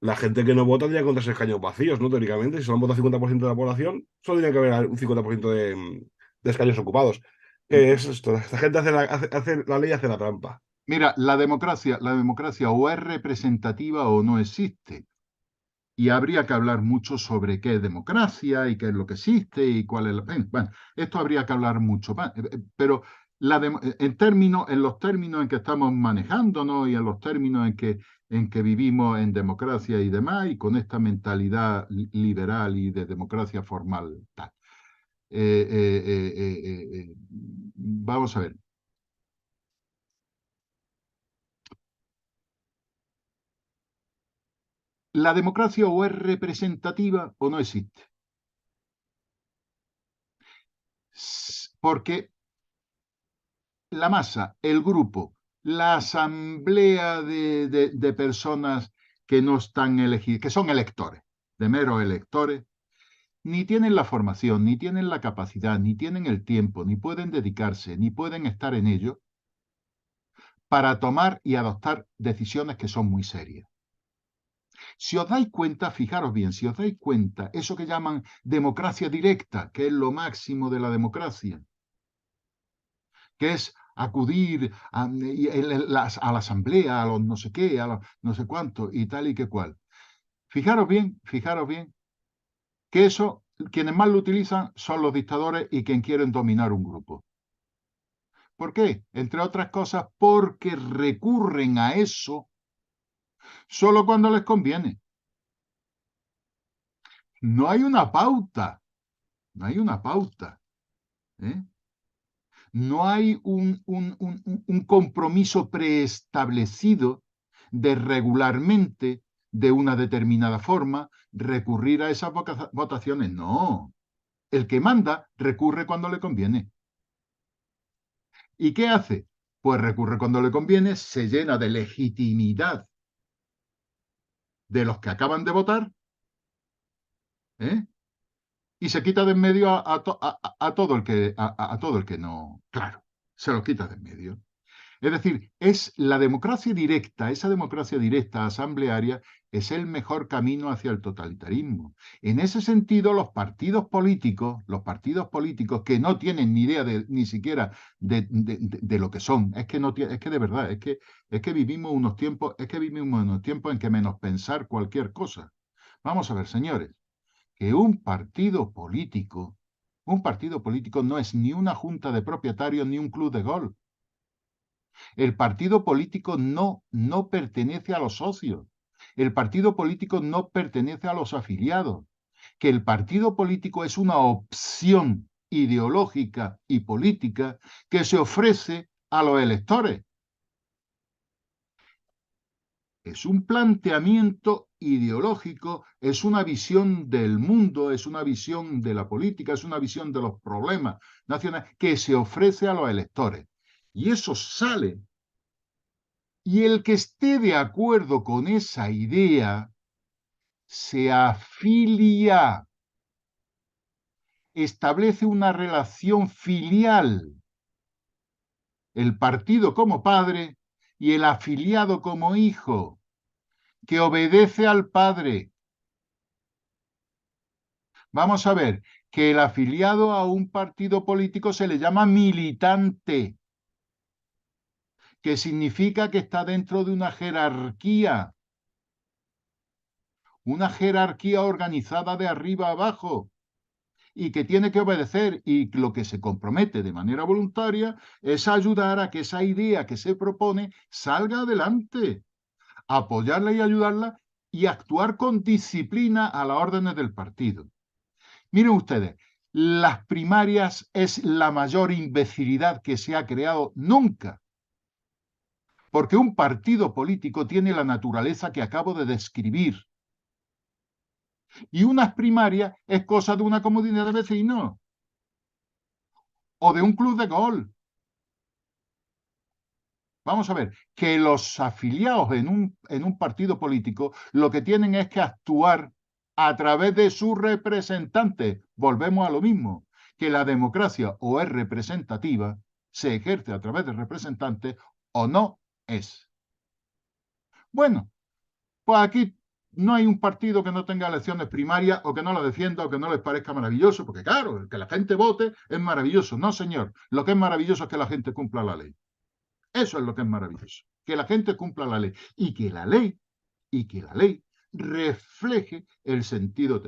la gente que no vota tendría que encontrarse escaños vacíos, ¿no? Teóricamente, si solo vota el 50% de la población, solo tiene que haber un 50% de escaños ocupados. ¿Qué es esto? Esta gente hace la ley, hace la trampa. Mira, la democracia o es representativa o no existe. Y habría que hablar mucho sobre qué es democracia y qué es lo que existe y cuál es la... Bueno, esto habría que hablar mucho más, pero en los términos en que estamos manejándonos y en los términos en que vivimos en democracia y demás, y con esta mentalidad liberal y de democracia formal, tal. Vamos a ver. ¿La democracia o es representativa o no existe? Porque la masa, el grupo, la asamblea de personas que no están elegidas, que son electores, de meros electores, ni tienen la formación, ni tienen la capacidad, ni tienen el tiempo, ni pueden dedicarse, ni pueden estar en ello para tomar y adoptar decisiones que son muy serias. Si os dais cuenta, fijaros bien, si os dais cuenta, eso que llaman democracia directa, que es lo máximo de la democracia, que es acudir a la asamblea, a los no sé qué, a los no sé cuánto y tal y que cual. Fijaros bien, que eso, quienes más lo utilizan son los dictadores y quien quieren dominar un grupo. ¿Por qué? Entre otras cosas, porque recurren a eso solo cuando les conviene. No hay una pauta, no hay una pauta, ¿eh? No hay un compromiso preestablecido de regularmente, de una determinada forma, recurrir a esas votaciones. No. El que manda recurre cuando le conviene. ¿Y qué hace? Pues recurre cuando le conviene, se llena de legitimidad de los que acaban de votar, ¿eh? Y se quita de en medio a todo a todo el que no, claro, se lo quita de en medio. Es decir, es la democracia directa, esa democracia directa asamblearia es el mejor camino hacia el totalitarismo. En ese sentido, los partidos políticos que no tienen ni idea ni siquiera de lo que son, es que no es que de verdad, es que vivimos unos tiempos en que menos pensar cualquier cosa. Vamos a ver, señores, que un partido político no es ni una junta de propietarios ni un club de golf. El partido político no pertenece a los socios. El partido político no pertenece a los afiliados. Que el partido político es una opción ideológica y política que se ofrece a los electores. Es un planteamiento ideológico, es una visión del mundo, es una visión de la política, es una visión de los problemas nacionales que se ofrece a los electores. Y eso sale. Y el que esté de acuerdo con esa idea se afilia, establece una relación filial, el partido como padre y el afiliado como hijo, que obedece al padre. Vamos a ver, que el afiliado a un partido político se le llama militante, que significa que está dentro de una jerarquía organizada de arriba a abajo, y que tiene que obedecer, y lo que se compromete de manera voluntaria es ayudar a que esa idea que se propone salga adelante, apoyarla y ayudarla y actuar con disciplina a las órdenes del partido. Miren ustedes, las primarias es la mayor imbecilidad que se ha creado nunca, porque un partido político tiene la naturaleza que acabo de describir, y unas primarias es cosa de una comunidad de vecinos o de un club de golf. Vamos a ver, que los afiliados en un partido político lo que tienen es que actuar a través de sus representantes. Volvemos a lo mismo, que la democracia o es representativa, se ejerce a través de representantes, o no es. Bueno, pues aquí no hay un partido que no tenga elecciones primarias o que no la defienda o que no les parezca maravilloso, porque claro, que la gente vote es maravilloso. No, señor, lo que es maravilloso es que la gente cumpla la ley. Eso es lo que es maravilloso, que la gente cumpla la ley y que la ley refleje el sentido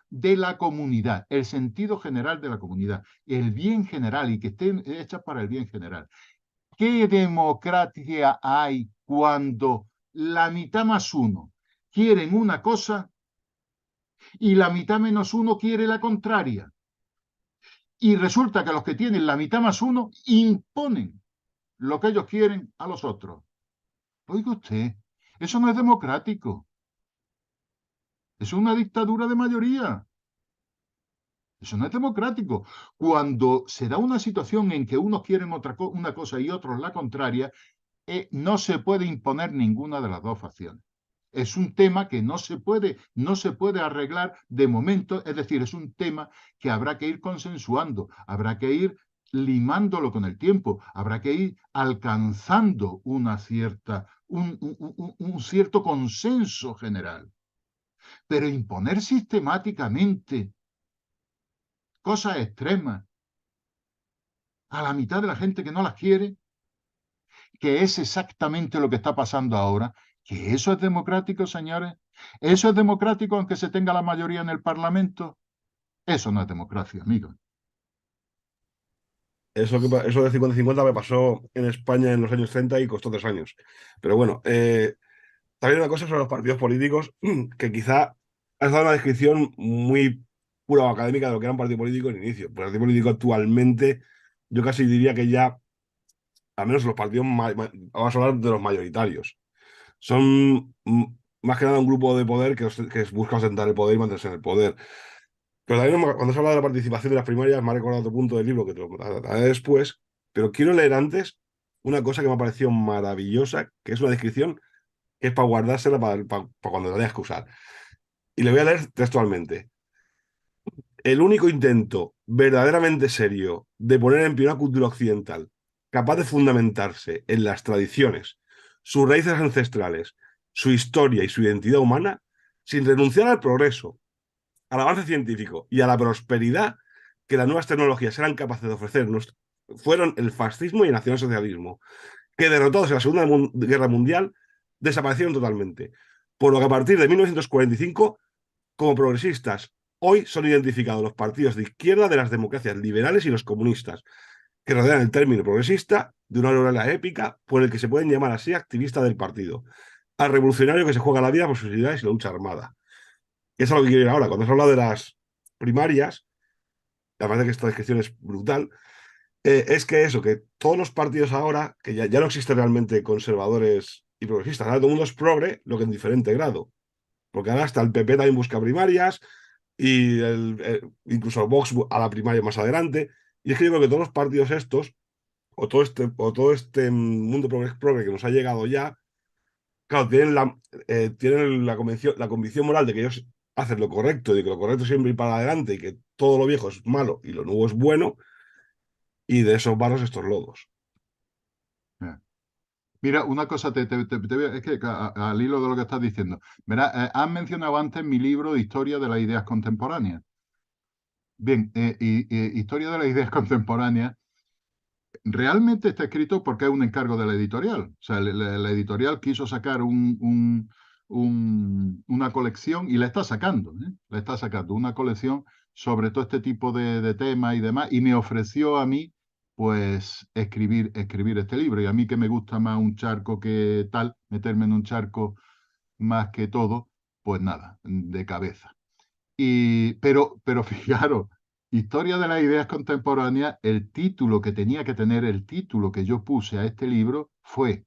de la comunidad, el sentido general de la comunidad, el bien general, y que estén hechas para el bien general. ¿Qué democracia hay cuando la mitad más uno quieren una cosa y la mitad menos uno quiere la contraria? Y resulta que los que tienen la mitad más uno imponen lo que ellos quieren a los otros. Oiga usted, eso no es democrático. Es una dictadura de mayoría. Eso no es democrático. Cuando se da una situación en que unos quieren una cosa y otros la contraria, no se puede imponer ninguna de las dos facciones. Es un tema que no se puede arreglar de momento, es decir, es un tema que habrá que ir consensuando, habrá que ir limándolo con el tiempo, habrá que ir alcanzando un cierto consenso general. Pero imponer sistemáticamente cosas extremas, a la mitad de la gente que no las quiere, que es exactamente lo que está pasando ahora, que eso es democrático, señores. Eso es democrático aunque se tenga la mayoría en el Parlamento. Eso no es democracia, amigos. Eso de 50-50 me pasó en España en los años 30 y costó 3 años. Pero bueno, también una cosa sobre los partidos políticos, que quizá has dado una descripción muy pura o académica de lo que era un partido político en inicio. Pues el partido político actualmente, yo casi diría que ya, al menos los partidos, vamos a hablar de los mayoritarios, son más que nada un grupo de poder que busca ostentar el poder y mantenerse en el poder. Pero también cuando se habla de la participación de las primarias, me ha recordado otro punto del libro que te lo trataré después, pero quiero leer antes una cosa que me ha parecido maravillosa, que es una descripción que es para guardársela para cuando la tengas que usar. Y le voy a leer textualmente. El único intento verdaderamente serio de poner en pie una cultura occidental capaz de fundamentarse en las tradiciones, sus raíces ancestrales, su historia y su identidad humana, sin renunciar al progreso, al avance científico y a la prosperidad que las nuevas tecnologías eran capaces de ofrecernos, fueron el fascismo y el nacionalsocialismo, que derrotados en la Segunda Guerra Mundial desaparecieron totalmente. Por lo que a partir de 1945, como progresistas, hoy son identificados los partidos de izquierda de las democracias liberales y los comunistas, que rodean el término progresista de una aureola épica por el que se pueden llamar así activista del partido, al revolucionario que se juega la vida por sus ideas y la lucha armada. Y eso es lo que quiero ir ahora. Cuando se habla de las primarias, además de que esta descripción es brutal, es que eso, que todos los partidos ahora, que ya no existen realmente conservadores y progresistas, ahora todo el mundo es progre, lo que en diferente grado. Porque ahora hasta el PP también busca primarias y incluso Vox a la primaria más adelante. Y es que yo creo que todos los partidos estos, o todo este mundo progre que nos ha llegado ya, claro, tienen la convicción moral de que ellos hacen lo correcto y de que lo correcto siempre ir para adelante y que todo lo viejo es malo y lo nuevo es bueno, y de esos varos estos lodos. Eh. Mira, una cosa, es que al hilo de lo que estás diciendo, verá, has mencionado antes mi libro de Historia de las Ideas Contemporáneas. Bien, Historia de las Ideas Contemporáneas realmente está escrito porque es un encargo de la editorial. O sea, la editorial quiso sacar una colección y la está sacando, ¿eh? La está sacando, una colección sobre todo este tipo de temas y demás, y me ofreció a mí, pues, escribir este libro. Y a mí que me gusta más un charco que tal, meterme en un charco más que todo, pues nada, de cabeza. Pero fijaros, Historia de las Ideas Contemporáneas, el título que tenía que tener, el título que yo puse a este libro fue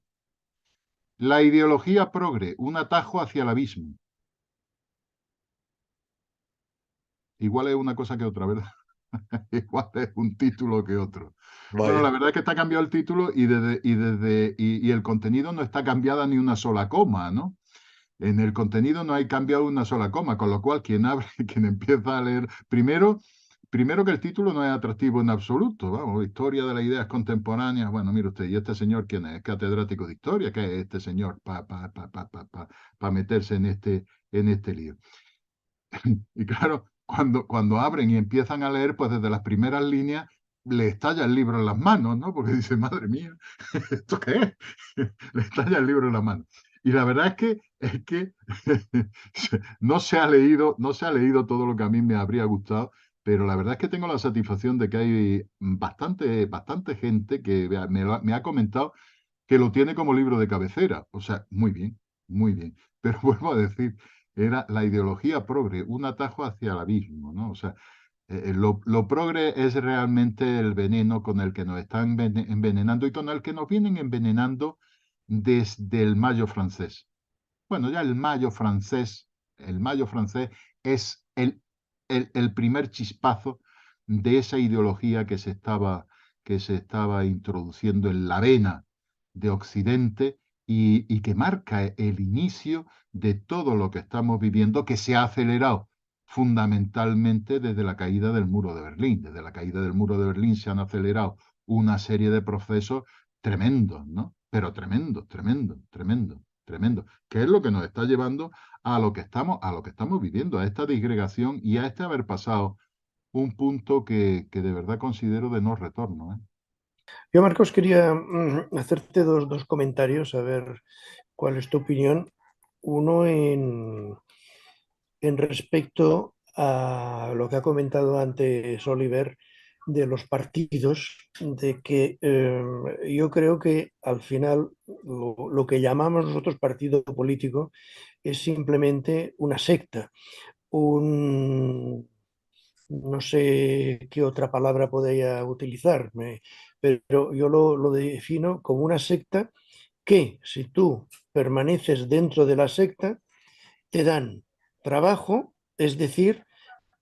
La ideología progre, un atajo hacia el abismo. Igual es una cosa que otra, ¿verdad? Igual es un título que otro. Bueno, la Vaya. verdad es que está cambiado el título y el contenido no está cambiada ni una sola coma, ¿no? En el contenido no hay cambiado una sola coma, con lo cual quien abre, quien empieza a leer, primero que el título no es atractivo en absoluto, vamos, historia de las ideas contemporáneas. Bueno, mire usted, ¿y este señor quién es? ¿Catedrático de historia? ¿Qué es este señor para meterse en este lío? Y claro, cuando abren y empiezan a leer, pues desde las primeras líneas le estalla el libro en las manos, ¿no? Porque dice, madre mía, ¿esto qué es? Le estalla el libro en las manos. Y la verdad es que no se ha leído todo lo que a mí me habría gustado, pero la verdad es que tengo la satisfacción de que hay bastante gente que me ha comentado que lo tiene como libro de cabecera. O sea, muy bien, muy bien. Pero vuelvo a decir, era la ideología progre, un atajo hacia el abismo, ¿no? O sea, lo progre es realmente el veneno con el que nos están envenenando y con el que nos vienen envenenando desde el Mayo francés. Bueno, ya el Mayo francés es el primer chispazo de esa ideología que se estaba introduciendo en la vena de Occidente y que marca el inicio de todo lo que estamos viviendo, que se ha acelerado fundamentalmente desde la caída del muro de Berlín. Desde la caída del muro de Berlín se han acelerado una serie de procesos tremendos, ¿no? Pero tremendo, tremendo, tremendo, tremendo, que es lo que nos está llevando a lo que estamos viviendo, a esta disgregación y a este haber pasado un punto que de verdad considero de no retorno, ¿eh? Yo, Marcos, quería hacerte dos comentarios, a ver cuál es tu opinión. Uno en respecto a lo que ha comentado antes Oliver de los partidos, de que yo creo que al final lo que llamamos nosotros partido político es simplemente una secta, un, no sé qué otra palabra podría utilizar, pero yo lo defino como una secta que si tú permaneces dentro de la secta, te dan trabajo, es decir,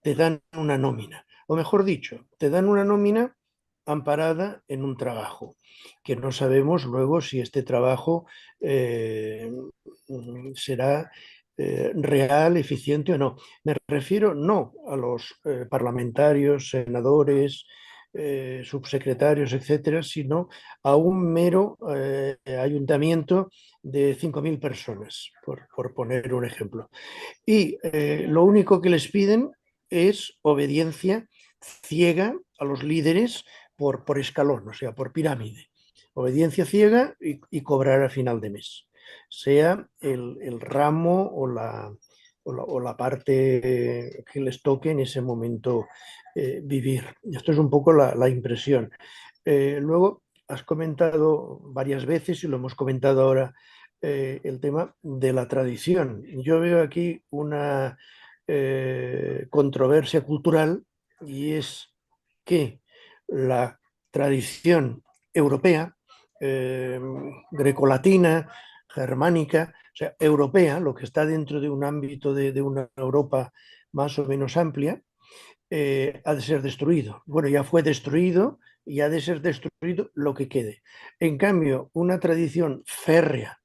te dan una nómina. O mejor dicho, te dan una nómina amparada en un trabajo, que no sabemos luego si este trabajo eh, será real, eficiente o no. Me refiero no a los parlamentarios, senadores, subsecretarios, etcétera, sino a un mero ayuntamiento de 5.000 personas, por poner un ejemplo. Y lo único que les piden es obediencia ciega a los líderes por escalón, o sea, por pirámide. Obediencia ciega y cobrar a final de mes, sea el ramo o la parte que les toque en ese momento vivir. Esto es un poco la impresión. Luego, has comentado varias veces, y lo hemos comentado ahora, el tema de la tradición. Yo veo aquí una controversia cultural, y es que la tradición europea, eh, grecolatina, germánica, o sea, europea, lo que está dentro de un ámbito de una Europa más o menos amplia, ha de ser destruido. Bueno, ya fue destruido y ha de ser destruido lo que quede. En cambio, una tradición férrea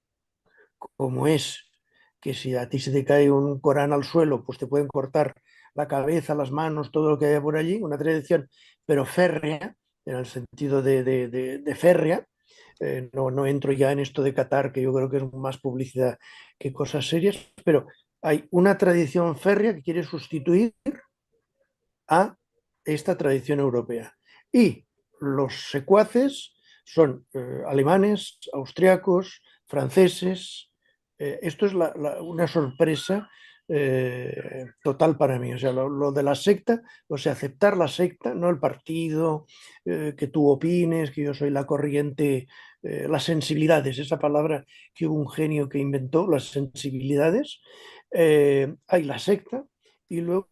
como es que si a ti se te cae un Corán al suelo, pues te pueden cortar la cabeza, las manos, todo lo que haya por allí, una tradición, pero férrea, en el sentido de férrea. No entro ya en esto de Qatar, que yo creo que es más publicidad que cosas serias, pero hay una tradición férrea que quiere sustituir a esta tradición europea. Y los secuaces son alemanes, austriacos, franceses. Esto es una sorpresa total para mí. O sea, lo de la secta, o sea, aceptar la secta, no el partido, que tú opines, que yo soy la corriente, las sensibilidades, esa palabra que hubo un genio que inventó, las sensibilidades. Hay la secta y luego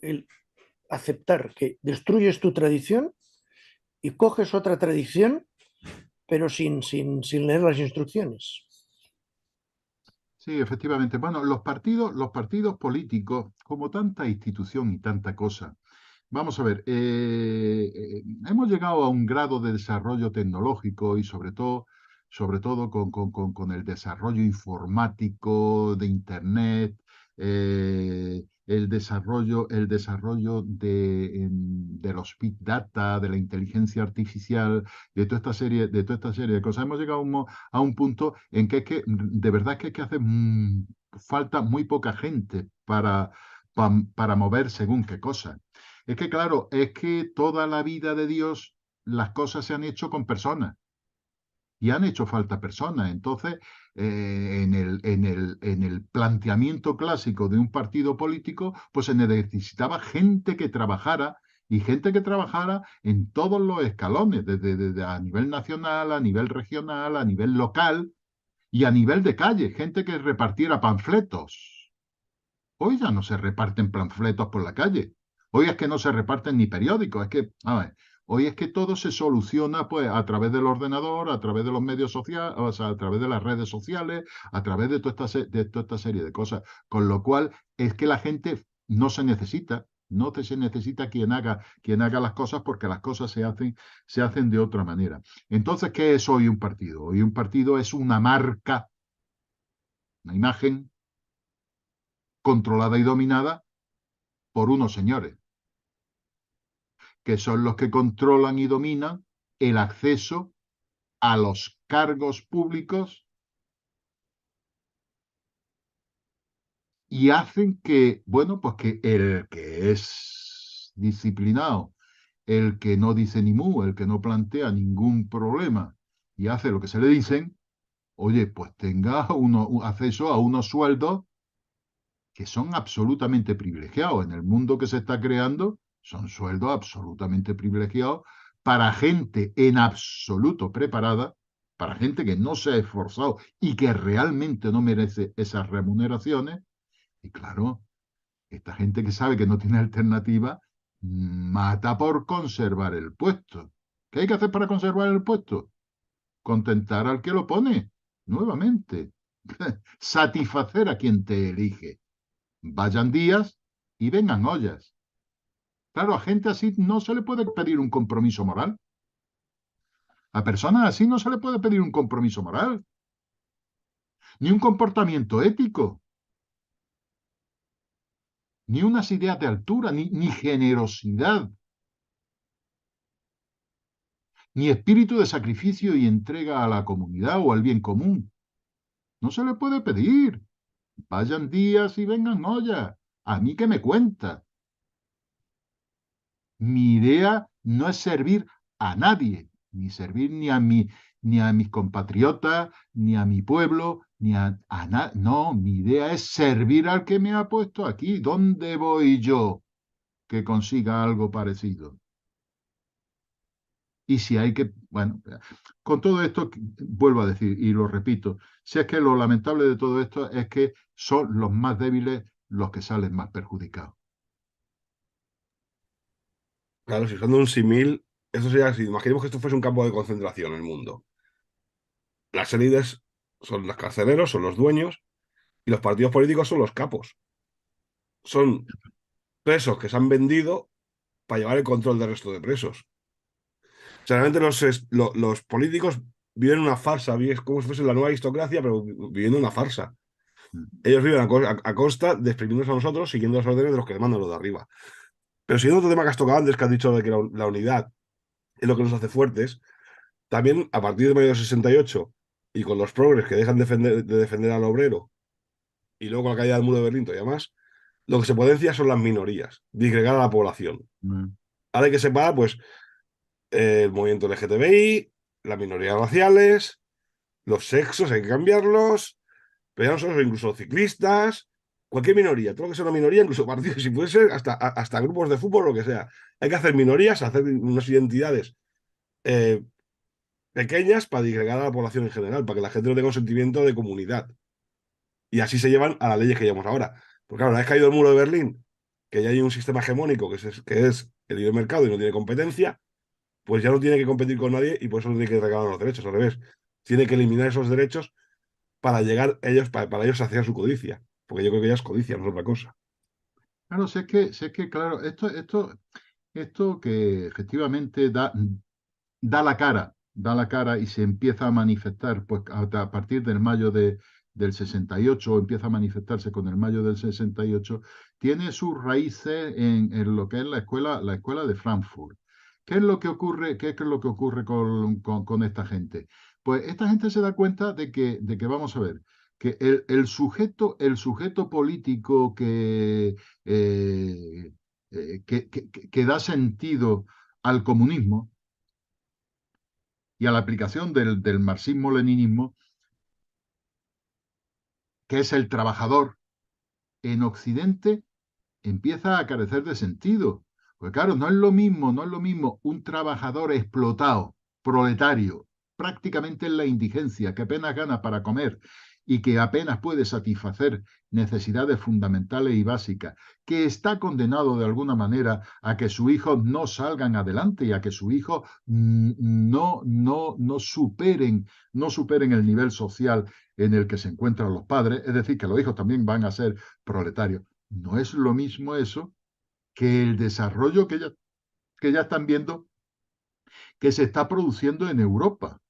el aceptar que destruyes tu tradición y coges otra tradición, pero sin leer las instrucciones. Sí, efectivamente. Bueno, los partidos políticos, como tanta institución y tanta cosa, vamos a ver, hemos llegado a un grado de desarrollo tecnológico y sobre todo con el desarrollo informático de Internet, el desarrollo de los big data, de la inteligencia artificial, de toda esta serie de cosas. Hemos llegado a un punto en que es que de verdad que es que hace falta muy poca gente para mover según qué cosas. Es que, claro, es que toda la vida de Dios las cosas se han hecho con personas y han hecho falta personas. Entonces, en el planteamiento clásico de un partido político, pues se necesitaba gente que trabajara y gente que trabajara en todos los escalones, desde a nivel nacional, a nivel regional, a nivel local y a nivel de calle, gente que repartiera panfletos. Hoy ya no se reparten panfletos por la calle. Hoy es que no se reparten ni periódicos. Es que, a ver, hoy es que todo se soluciona pues a través del ordenador, a través de los medios sociales, o sea, a través de las redes sociales, a través de de toda esta serie de cosas. Con lo cual es que la gente no se necesita, se necesita quien haga las cosas porque las cosas se hacen de otra manera. Entonces, ¿qué es hoy un partido? Hoy un partido es una marca, una imagen controlada y dominada por unos señores, que son los que controlan y dominan el acceso a los cargos públicos y hacen que, bueno, pues que el que es disciplinado el que no dice ni mu, el que no plantea ningún problema y hace lo que se le dicen, oye, pues tenga acceso a unos sueldos que son absolutamente privilegiados. En el mundo que se está creando, son sueldos absolutamente privilegiados para gente en absoluto preparada, para gente que no se ha esforzado y que realmente no merece esas remuneraciones. Y claro, esta gente que sabe que no tiene alternativa, mata por conservar el puesto. ¿Qué hay que hacer para conservar el puesto? Contentar al que lo pone, nuevamente. Satisfacer a quien te elige. Vayan días y vengan ollas. Claro, a gente así no se le puede pedir un compromiso moral. A personas así no se le puede pedir un compromiso moral, ni un comportamiento ético, ni unas ideas de altura, ni generosidad, ni espíritu de sacrificio y entrega a la comunidad o al bien común. No se le puede pedir. Vayan días y vengan ollas. A mí que me cuenta. Mi idea no es servir a nadie, ni servir ni a mis compatriotas, ni a mi pueblo, ni a nadie. No, mi idea es servir al que me ha puesto aquí. ¿Dónde voy yo que consiga algo parecido? Y si hay que, bueno, con todo esto vuelvo a decir y lo repito, si es que lo lamentable de todo esto es que son los más débiles los que salen más perjudicados. Claro, si usando un símil, eso sería así. Imaginemos que esto fuese un campo de concentración en el mundo. Las élites son los carceleros, son los dueños, y los partidos políticos son los capos. Son presos que se han vendido para llevar el control del resto de presos. O sea, realmente los políticos viven una farsa, es como si fuese la nueva aristocracia, pero viviendo una farsa. Ellos viven a costa de exprimirnos a nosotros siguiendo las órdenes de los que demandan lo de arriba. Pero siguiendo otro tema que has tocado antes, que has dicho de que la unidad es lo que nos hace fuertes, también a partir de mayo del 68 y con los progres que dejan de defender al obrero y luego con la caída del muro de Berlín todavía más, lo que se potencia son las minorías, disgregar a la población. Mm. Ahora hay que separar, pues, el movimiento LGTBI, las minorías raciales, los sexos, hay que cambiarlos, pero ya no solo, incluso ciclistas, cualquier minoría, todo lo que sea una minoría, incluso partidos, si puede ser, hasta grupos de fútbol, lo que sea. Hay que hacer minorías, hacer unas identidades eh, pequeñas para disgregar a la población en general, para que la gente no tenga un sentimiento de comunidad. Y así se llevan a las leyes que llevamos ahora. Porque claro, una vez caído el muro de Berlín, que ya hay un sistema hegemónico que es el libre mercado y no tiene competencia, pues ya no tiene que competir con nadie y por eso no tiene que regalar los derechos, al revés. Tiene que eliminar esos derechos para llegar ellos, para ellos saciar su codicia. Porque yo creo que ya es codicia, no es otra cosa. Claro, si es que, claro, esto que efectivamente da la cara y se empieza a manifestar, pues a partir del mayo del 68, o empieza a manifestarse con el mayo del 68, tiene sus raíces en lo que es la escuela de Frankfurt. ¿Qué es lo que ocurre, qué es lo que ocurre con esta gente? Pues esta gente se da cuenta de que vamos a ver, que el sujeto político que da sentido al comunismo y a la aplicación del marxismo-leninismo, que es el trabajador, en Occidente empieza a carecer de sentido. Porque claro, no es lo mismo un trabajador explotado, proletario, prácticamente en la indigencia, que apenas gana para comer y que apenas puede satisfacer necesidades fundamentales y básicas, que está condenado de alguna manera a que sus hijos no salgan adelante y a que sus hijos no superen el nivel social en el que se encuentran los padres, es decir, que los hijos también van a ser proletarios. No es lo mismo eso que el desarrollo que ya están viendo que se está produciendo en Europa,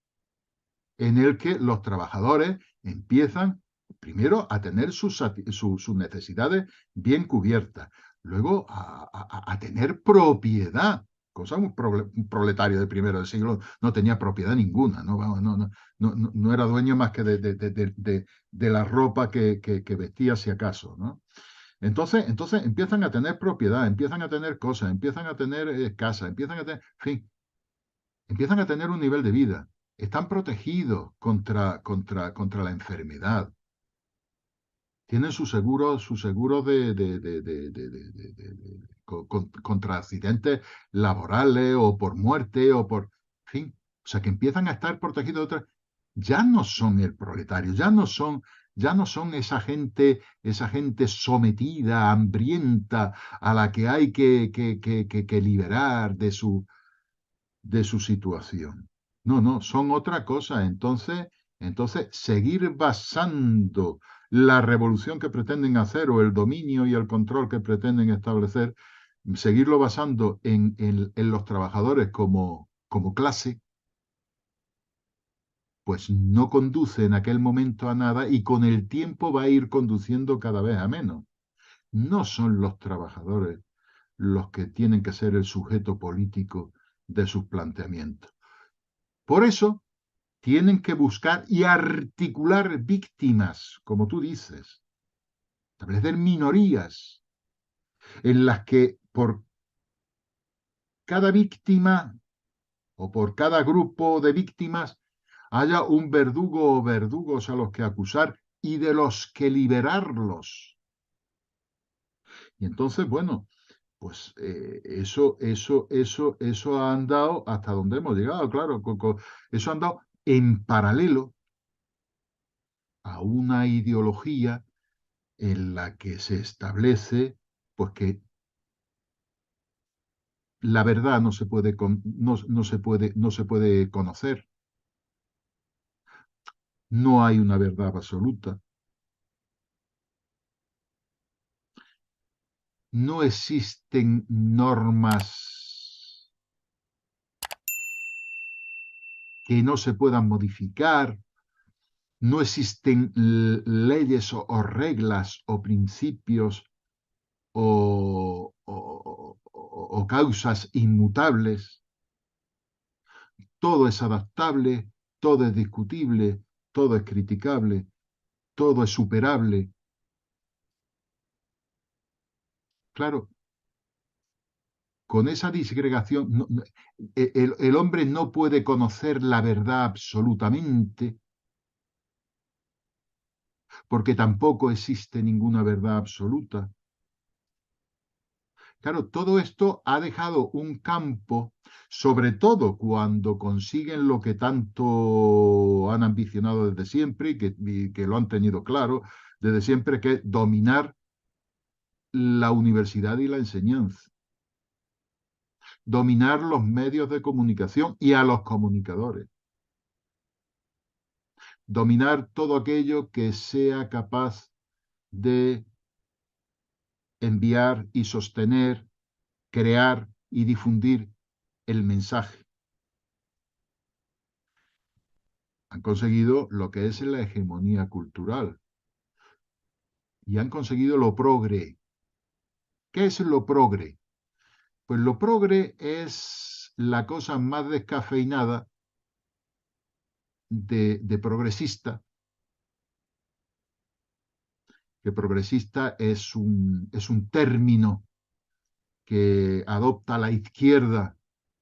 en el que los trabajadores empiezan primero a tener sus necesidades bien cubiertas, luego a tener propiedad. Cosa un proletario de primero del siglo no tenía propiedad ninguna, no era dueño más que de la ropa que vestía si acaso, ¿no? Entonces empiezan a tener propiedad, empiezan a tener cosas, empiezan a tener casas, empiezan a tener, en fin, empiezan a tener un nivel de vida. Están protegidos contra la enfermedad. Tienen sus seguros contra accidentes laborales o por muerte o por, en fin, o sea que empiezan a estar protegidos de otras. Ya no son el proletario, ya no son esa gente sometida, hambrienta, a la que hay que liberar de su situación. No, no, son otra cosa. Entonces, seguir basando la revolución que pretenden hacer o el dominio y el control que pretenden establecer, seguirlo basando en los trabajadores como clase, pues no conduce en aquel momento a nada y con el tiempo va a ir conduciendo cada vez a menos. No son los trabajadores los que tienen que ser el sujeto político de sus planteamientos. Por eso tienen que buscar y articular víctimas, como tú dices, establecer minorías en las que por cada víctima o por cada grupo de víctimas haya un verdugo o verdugos a los que acusar y de los que liberarlos. Y entonces, bueno, pues eso ha andado hasta donde hemos llegado, claro, eso ha andado en paralelo a una ideología en la que se establece pues que la verdad no se puede conocer, no hay una verdad absoluta, no existen normas que no se puedan modificar, no existen leyes o reglas o principios o causas inmutables. Todo es adaptable, todo es discutible, todo es criticable, todo es superable. Claro, con esa disgregación, el hombre no puede conocer la verdad absolutamente, porque tampoco existe ninguna verdad absoluta. Claro, todo esto ha dejado un campo, sobre todo cuando consiguen lo que tanto han ambicionado desde siempre y que lo han tenido claro desde siempre, que es dominar la universidad y la enseñanza, dominar los medios de comunicación y a los comunicadores, dominar todo aquello que sea capaz de enviar y sostener, crear y difundir el mensaje. Han conseguido lo que es la hegemonía cultural y han conseguido lo progre. ¿Qué es lo progre? Pues lo progre es la cosa más descafeinada de progresista, que progresista es un término que adopta la izquierda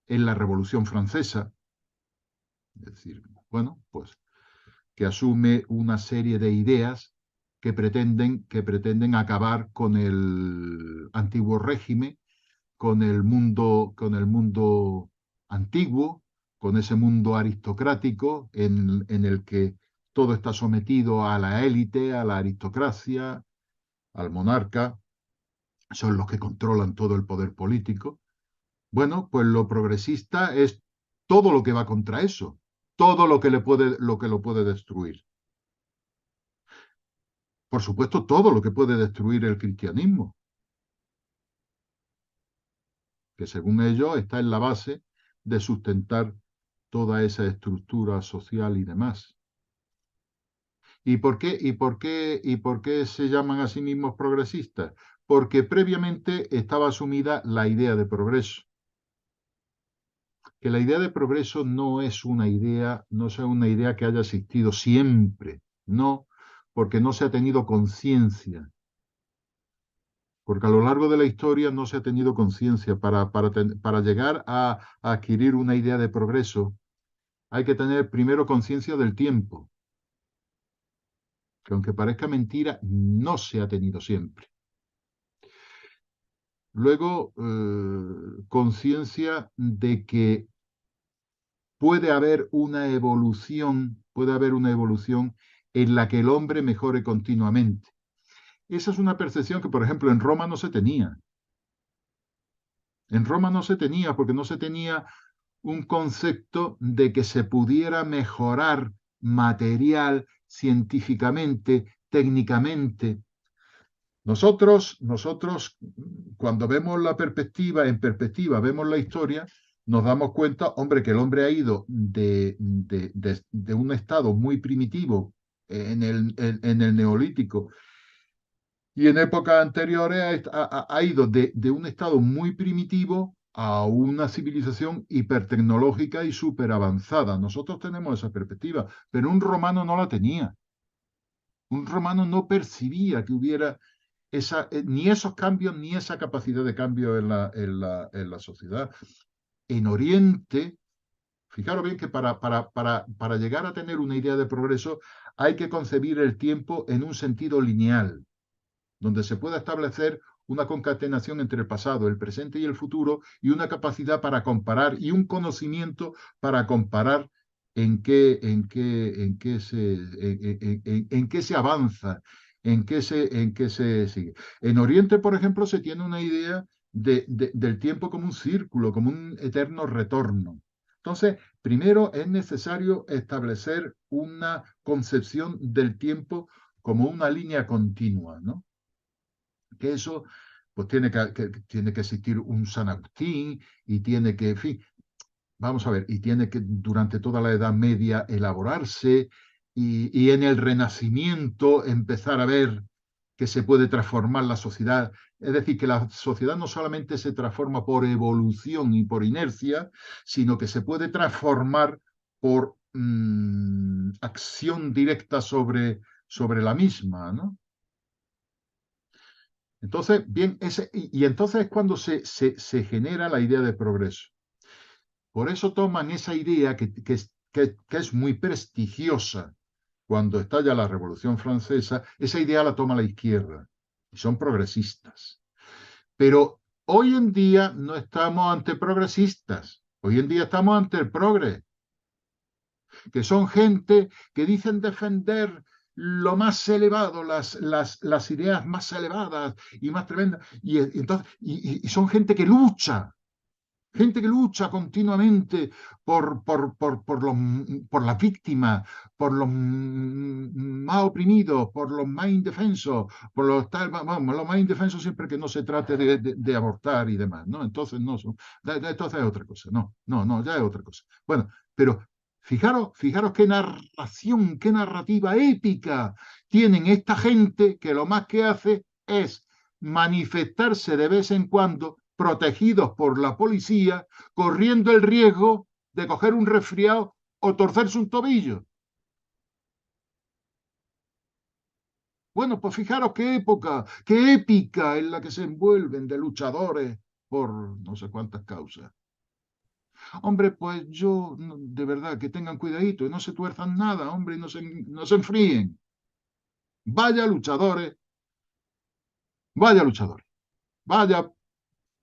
en la Revolución Francesa, es decir, bueno, pues que asume una serie de ideas que pretenden acabar con el antiguo régimen, con el mundo antiguo, con ese mundo aristocrático en el que todo está sometido a la élite, a la aristocracia, al monarca, son los que controlan todo el poder político. Bueno, pues lo progresista es todo lo que va contra eso, todo lo que lo puede destruir. Por supuesto, todo lo que puede destruir el cristianismo, que según ellos está en la base de sustentar toda esa estructura social y demás. ¿Y por qué se llaman a sí mismos progresistas? Porque previamente estaba asumida la idea de progreso. Que la idea de progreso no es una idea que haya existido siempre, no, porque no se ha tenido conciencia porque a lo largo de la historia no se ha tenido conciencia. Para llegar a adquirir una idea de progreso, hay que tener primero conciencia del tiempo, que aunque parezca mentira, no se ha tenido siempre. Luego, conciencia de que puede haber una evolución en la que el hombre mejore continuamente. Esa es una percepción que, por ejemplo, en Roma no se tenía. En Roma no se tenía porque no se tenía un concepto de que se pudiera mejorar material, científicamente, técnicamente. Nosotros, cuando vemos la perspectiva, en perspectiva, vemos la historia, nos damos cuenta, hombre, que el hombre ha ido de un estado muy primitivo en el Neolítico y en épocas anteriores ha ido de un estado muy primitivo a una civilización hipertecnológica y súper avanzada. Nosotros tenemos esa perspectiva, pero un romano no la tenía. Un romano no percibía que hubiera ni esos cambios ni esa capacidad de cambio en la sociedad. En Oriente, fijaros bien que para llegar a tener una idea de progreso hay que concebir el tiempo en un sentido lineal, donde se pueda establecer una concatenación entre el pasado, el presente y el futuro, y una capacidad para comparar y un conocimiento para comparar en qué se avanza, en qué se sigue. En Oriente, por ejemplo, se tiene una idea del tiempo como un círculo, como un eterno retorno. Entonces, primero es necesario establecer una concepción del tiempo como una línea continua, ¿no? Que eso, pues tiene que existir un San Agustín y tiene que, en fin, vamos a ver, y tiene que durante toda la Edad Media elaborarse y en el Renacimiento empezar a ver que se puede transformar la sociedad. Es decir, que la sociedad no solamente se transforma por evolución y por inercia, sino que se puede transformar por acción directa sobre la misma, ¿no? Entonces, bien, y entonces es cuando se genera la idea de progreso. Por eso toman esa idea que es muy prestigiosa cuando estalla la Revolución Francesa, esa idea la toma la izquierda y son progresistas. Pero hoy en día no estamos ante progresistas, hoy en día estamos ante el progre, que son gente que dicen defender lo más elevado, las ideas más elevadas y más tremendas, y son gente que lucha continuamente por las víctimas, por los más oprimidos, por los más indefensos, vamos, los más indefensos siempre que no se trate de abortar y demás, ¿no? Entonces entonces es otra cosa, no, ya es otra cosa. Bueno, pero fijaros qué narración, qué narrativa épica tienen esta gente que lo más que hace es manifestarse de vez en cuando protegidos por la policía, corriendo el riesgo de coger un resfriado o torcerse un tobillo. Bueno, pues fijaros qué época, qué épica en la que se envuelven de luchadores por no sé cuántas causas. Hombre, pues de verdad, que tengan cuidadito y no se tuerzan nada, hombre, y no se enfríen. Vaya luchadores, vaya luchadores, vaya.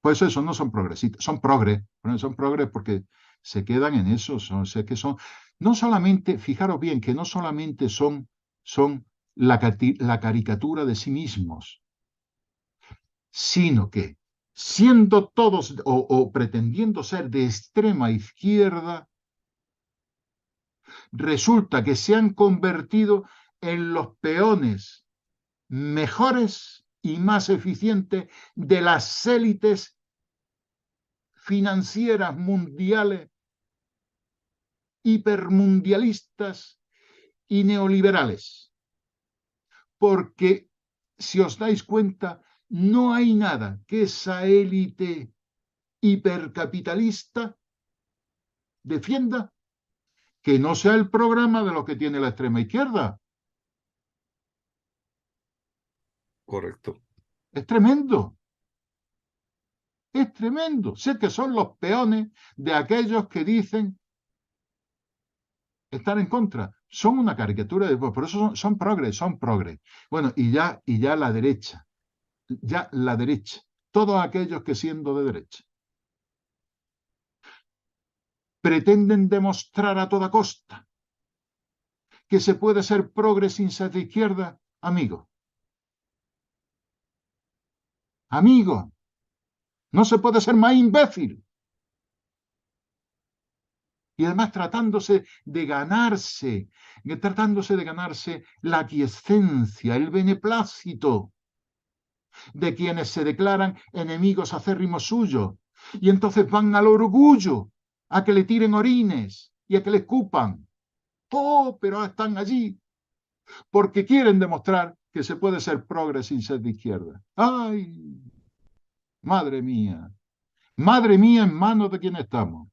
Pues eso, no son progresistas, son progres porque se quedan en eso, sé que son, no solamente, fijaros bien, que no solamente son la caricatura de sí mismos, sino que siendo todos o pretendiendo ser de extrema izquierda, resulta que se han convertido en los peones mejores y más eficientes de las élites financieras mundiales, hipermundialistas y neoliberales. Porque, si os dais cuenta, no hay nada que esa élite hipercapitalista defienda que no sea el programa de lo que tiene la extrema izquierda. Correcto. Es tremendo. Es tremendo. Sé que son los peones de aquellos que dicen estar en contra. Son una caricatura de... Por eso son progres, son progres. Bueno, y ya la derecha. Ya la derecha. Todos aquellos que siendo de derecha pretenden demostrar a toda costa que se puede ser progre sin ser de izquierda, amigo. Amigo, no se puede ser más imbécil. Y además tratándose de ganarse la aquiescencia, el beneplácito de quienes se declaran enemigos acérrimos suyos. Y entonces van al orgullo, a que le tiren orines y a que le escupan. Oh, pero están allí porque quieren demostrar que se puede ser progre sin ser de izquierda. ¡Ay! Madre mía, en manos de quién estamos.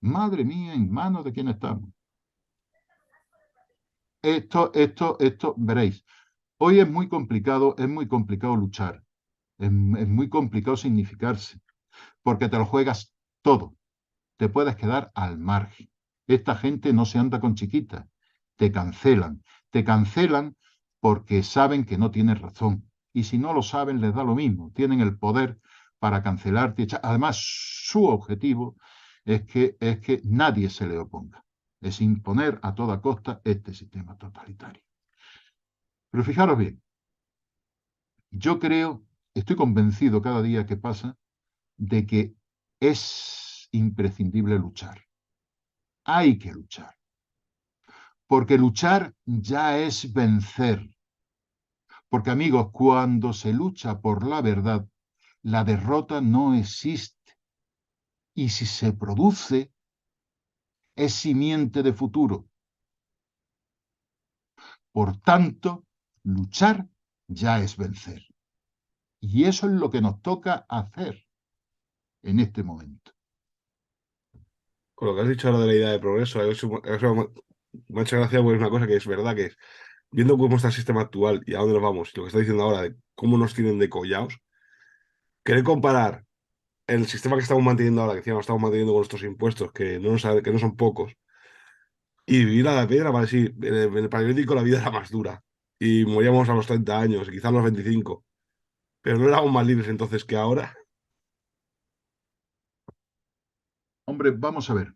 Madre mía, en manos de quién estamos. Veréis. Hoy es muy complicado luchar. Es muy complicado significarse, porque te lo juegas todo. Te puedes quedar al margen. Esta gente no se anda con chiquitas. Te cancelan. Te cancelan porque saben que no tienes razón. Y si no lo saben, les da lo mismo. Tienen el poder para cancelarte. Además, su objetivo es que nadie se le oponga. Es imponer a toda costa este sistema totalitario. Pero fijaros bien, yo creo, estoy convencido cada día que pasa de que es imprescindible luchar. Hay que luchar. Porque luchar ya es vencer. Porque amigos, cuando se lucha por la verdad, la derrota no existe. Y si se produce, es simiente de futuro. Por tanto, luchar ya es vencer. Y eso es lo que nos toca hacer en este momento. Con lo que has dicho ahora de la idea de progreso, eso me ha hecho gracia, pues una cosa que es verdad, que es, viendo cómo está el sistema actual y a dónde nos vamos, y lo que está diciendo ahora de cómo nos tienen decollados, querer comparar el sistema que estamos manteniendo ahora, que encima lo estamos manteniendo con nuestros impuestos, que no son pocos, y vivir a la piedra para decir, en el paleolítico la vida era más dura, y moríamos a los 30 años, y quizás a los 25, pero no éramos más libres entonces que ahora. Hombre, vamos a ver.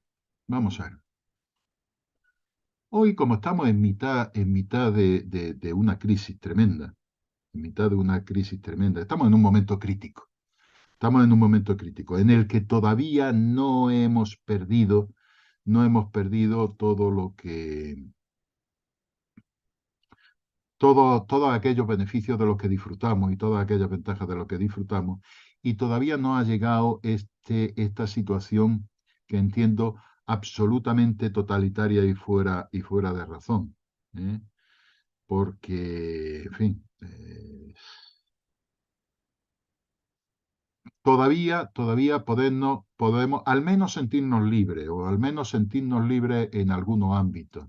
Hoy, como estamos en mitad de una crisis tremenda, en mitad de una crisis tremenda, estamos en un momento crítico. Estamos en un momento crítico en el que todavía no hemos perdido todo lo que, todos aquellos beneficios de los que disfrutamos y todas aquellas ventajas de los que disfrutamos, y todavía no ha llegado esta situación que entiendo absolutamente totalitaria y fuera de razón. ¿Eh? Porque, en fin, todavía podemos al menos sentirnos libres, o al menos sentirnos libres en algunos ámbitos.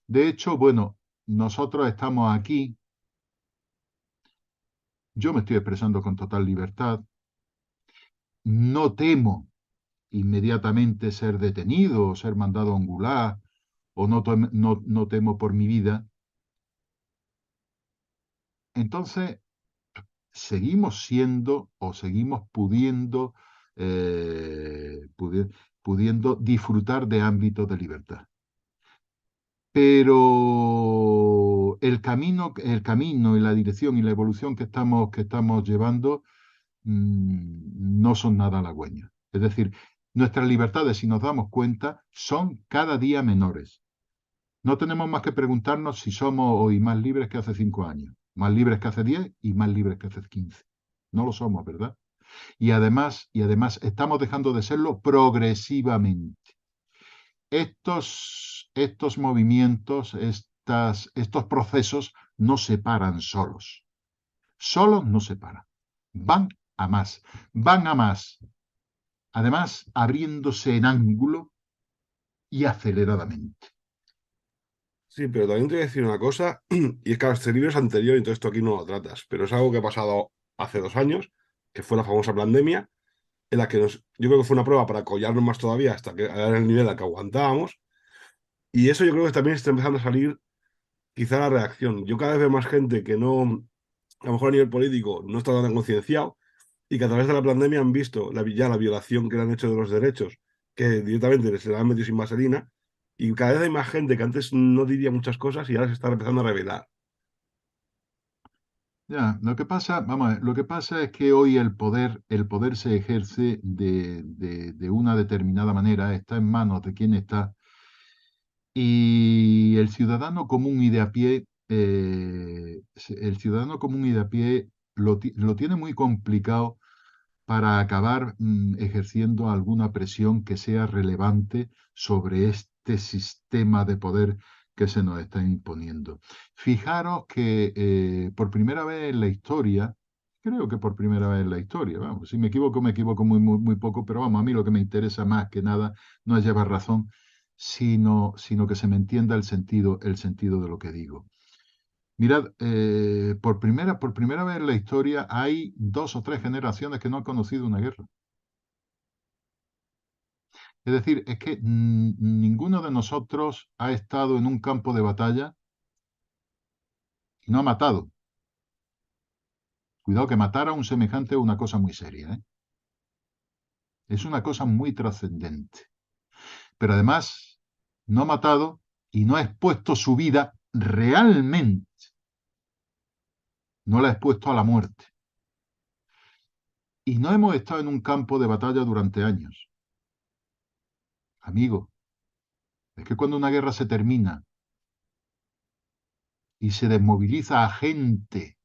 De hecho, bueno, nosotros estamos aquí, yo me estoy expresando con total libertad, no temo inmediatamente ser detenido o ser mandado a un gulag, o no temo por mi vida. Entonces, seguimos siendo o seguimos eh, pudi- pudiendo disfrutar de ámbitos de libertad. Pero el camino y la dirección y la evolución que estamos llevando no son nada halagüeños. Es decir, nuestras libertades, si nos damos cuenta, son cada día menores. No tenemos más que preguntarnos si somos hoy más libres que hace 5 años, más libres que hace 10 y más libres que hace 15. No lo somos, ¿verdad? Y además estamos dejando de serlo progresivamente. Estos movimientos, estos procesos no se paran solos. Solos no se paran. Van a más. Van a más. Además, abriéndose en ángulo y aceleradamente. Sí, pero también te voy a decir una cosa, y es que este libro es anterior, entonces esto aquí no lo tratas, pero es algo que ha pasado hace 2 años, que fue la famosa pandemia, en la que yo creo que fue una prueba para collarnos más todavía hasta que era el nivel al que aguantábamos, y eso yo creo que también está empezando a salir quizá la reacción. Yo cada vez veo más gente que no, a lo mejor a nivel político, no está tan concienciado, y que a través de la pandemia han visto ya la violación que le han hecho de los derechos, que directamente se le han metido sin vaselina, y cada vez hay más gente que antes no diría muchas cosas y ahora se está empezando a revelar. Ya, lo que pasa, vamos a ver, lo que pasa es que hoy el poder se ejerce de una determinada manera, está en manos de quien está, y el ciudadano común y de a pie, el ciudadano común y de a pie lo tiene muy complicado para acabar ejerciendo alguna presión que sea relevante sobre este sistema de poder que se nos está imponiendo. Fijaros que por primera vez en la historia, creo que por primera vez en la historia, vamos, si me equivoco muy, muy, muy poco, pero vamos, a mí lo que me interesa más que nada no es llevar razón, sino que se me entienda el sentido de lo que digo. Mirad, por primera vez en la historia hay 2 o 3 generaciones que no han conocido una guerra. Es decir, es que ninguno de nosotros ha estado en un campo de batalla y no ha matado. Cuidado que matar a un semejante es una cosa muy seria, ¿eh? Es una cosa muy trascendente. Pero además, no ha matado y no ha expuesto su vida realmente. No la ha expuesto a la muerte. Y no hemos estado en un campo de batalla durante años. Amigo, es que cuando una guerra se termina y se desmoviliza a gente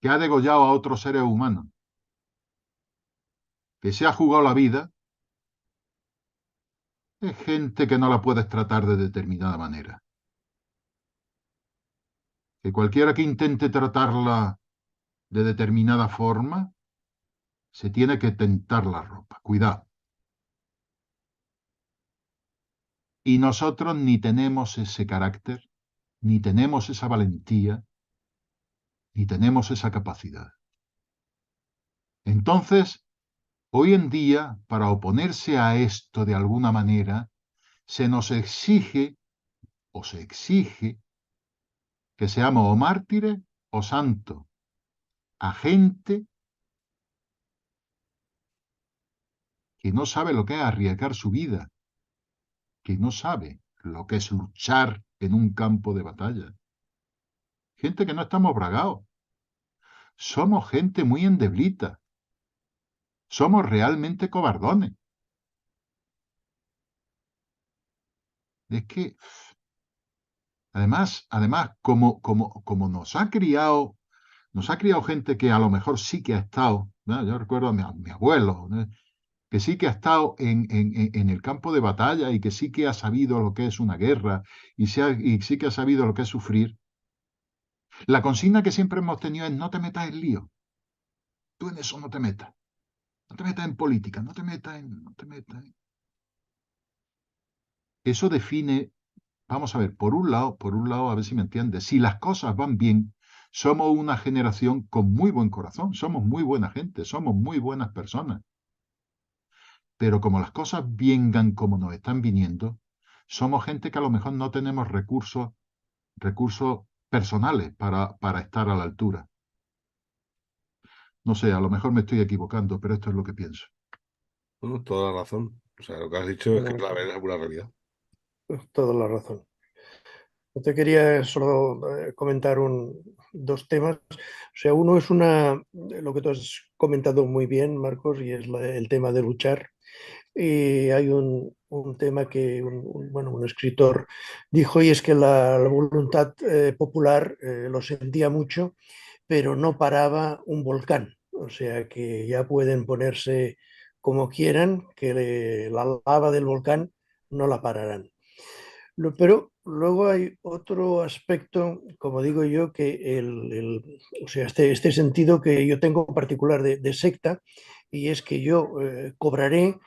que ha degollado a otros seres humanos, que se ha jugado la vida, es gente que no la puedes tratar de determinada manera. Que cualquiera que intente tratarla de determinada forma, se tiene que tentar la ropa. Cuidado. Y nosotros ni tenemos ese carácter, ni tenemos esa valentía, ni tenemos esa capacidad. Entonces, hoy en día, para oponerse a esto de alguna manera, se nos exige o se exige que seamos o mártires o santos, a gente que no sabe lo que es arriesgar su vida, que no sabe lo que es luchar en un campo de batalla. Gente que no estamos bragados. Somos gente muy endeblita. Somos realmente cobardones. Es que, además, como nos ha criado gente que a lo mejor sí que ha estado, ¿no? Yo recuerdo a mi abuelo, ¿no? Que sí que ha estado en el campo de batalla y que sí que ha sabido lo que es una guerra y sí que ha sabido lo que es sufrir. La consigna que siempre hemos tenido es no te metas en lío. Tú en eso no te metas. No te metas en política, no te metas en... Eso define, vamos a ver, por un lado, a ver si me entiendes, si las cosas van bien, somos una generación con muy buen corazón, somos muy buena gente, somos muy buenas personas. Pero como las cosas vengan como nos están viniendo, somos gente que a lo mejor no tenemos recursos personales para estar a la altura. No sé, a lo mejor me estoy equivocando, pero esto es lo que pienso. ¿No? Toda la razón. O sea, lo que has dicho es que No, es pura realidad. toda la razón. Yo te quería solo comentar dos temas. O sea, uno es lo que tú has comentado muy bien, Marcos, y es el tema de luchar. Y hay un tema que bueno, un escritor dijo, y es que la voluntad popular lo sentía mucho, pero no paraba un volcán. O sea, que ya pueden ponerse como quieran, que la lava del volcán no la pararán. Pero luego hay otro aspecto, como digo yo, que o sea, este sentido que yo tengo particular de secta, y es que yo cobraré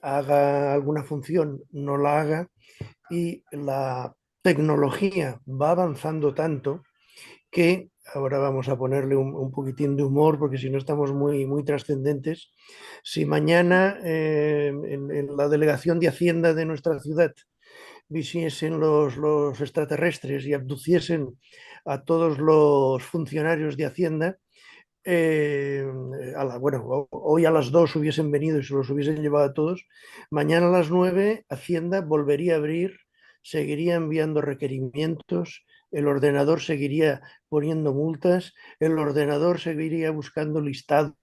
haga alguna función, no la haga, y la tecnología va avanzando tanto que ahora vamos a ponerle un poquitín de humor, porque si no estamos muy trascendentes. Si mañana en la delegación de Hacienda de nuestra ciudad viniesen los extraterrestres y abduciesen a todos los funcionarios de Hacienda, bueno, hoy a las 2 hubiesen venido y se los hubiesen llevado a todos, mañana a las 9 Hacienda volvería a abrir, seguiría enviando requerimientos, el ordenador seguiría poniendo multas, el ordenador seguiría buscando listados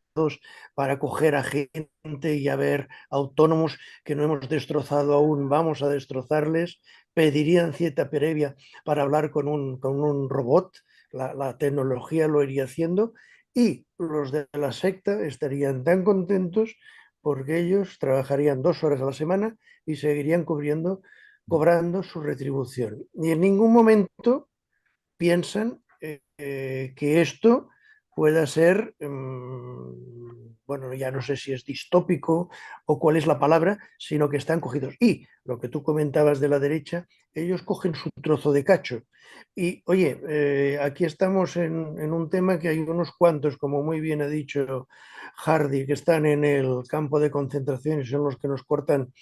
para coger a gente y a ver autónomos que no hemos destrozado aún, vamos a destrozarles, pedirían cita previa para hablar con un robot, la tecnología lo iría haciendo, y los de la secta estarían tan contentos porque ellos trabajarían 2 horas a la semana y seguirían cobrando su retribución. Y en ningún momento piensan que esto pueda ser, bueno, ya no sé si es distópico o cuál es la palabra, sino que están cogidos. Y lo que tú comentabas de la derecha, ellos cogen su trozo de cacho. Y oye, aquí estamos en un tema que hay unos cuantos, como muy bien ha dicho Hardy, que están en el campo de concentración y son los que nos cortan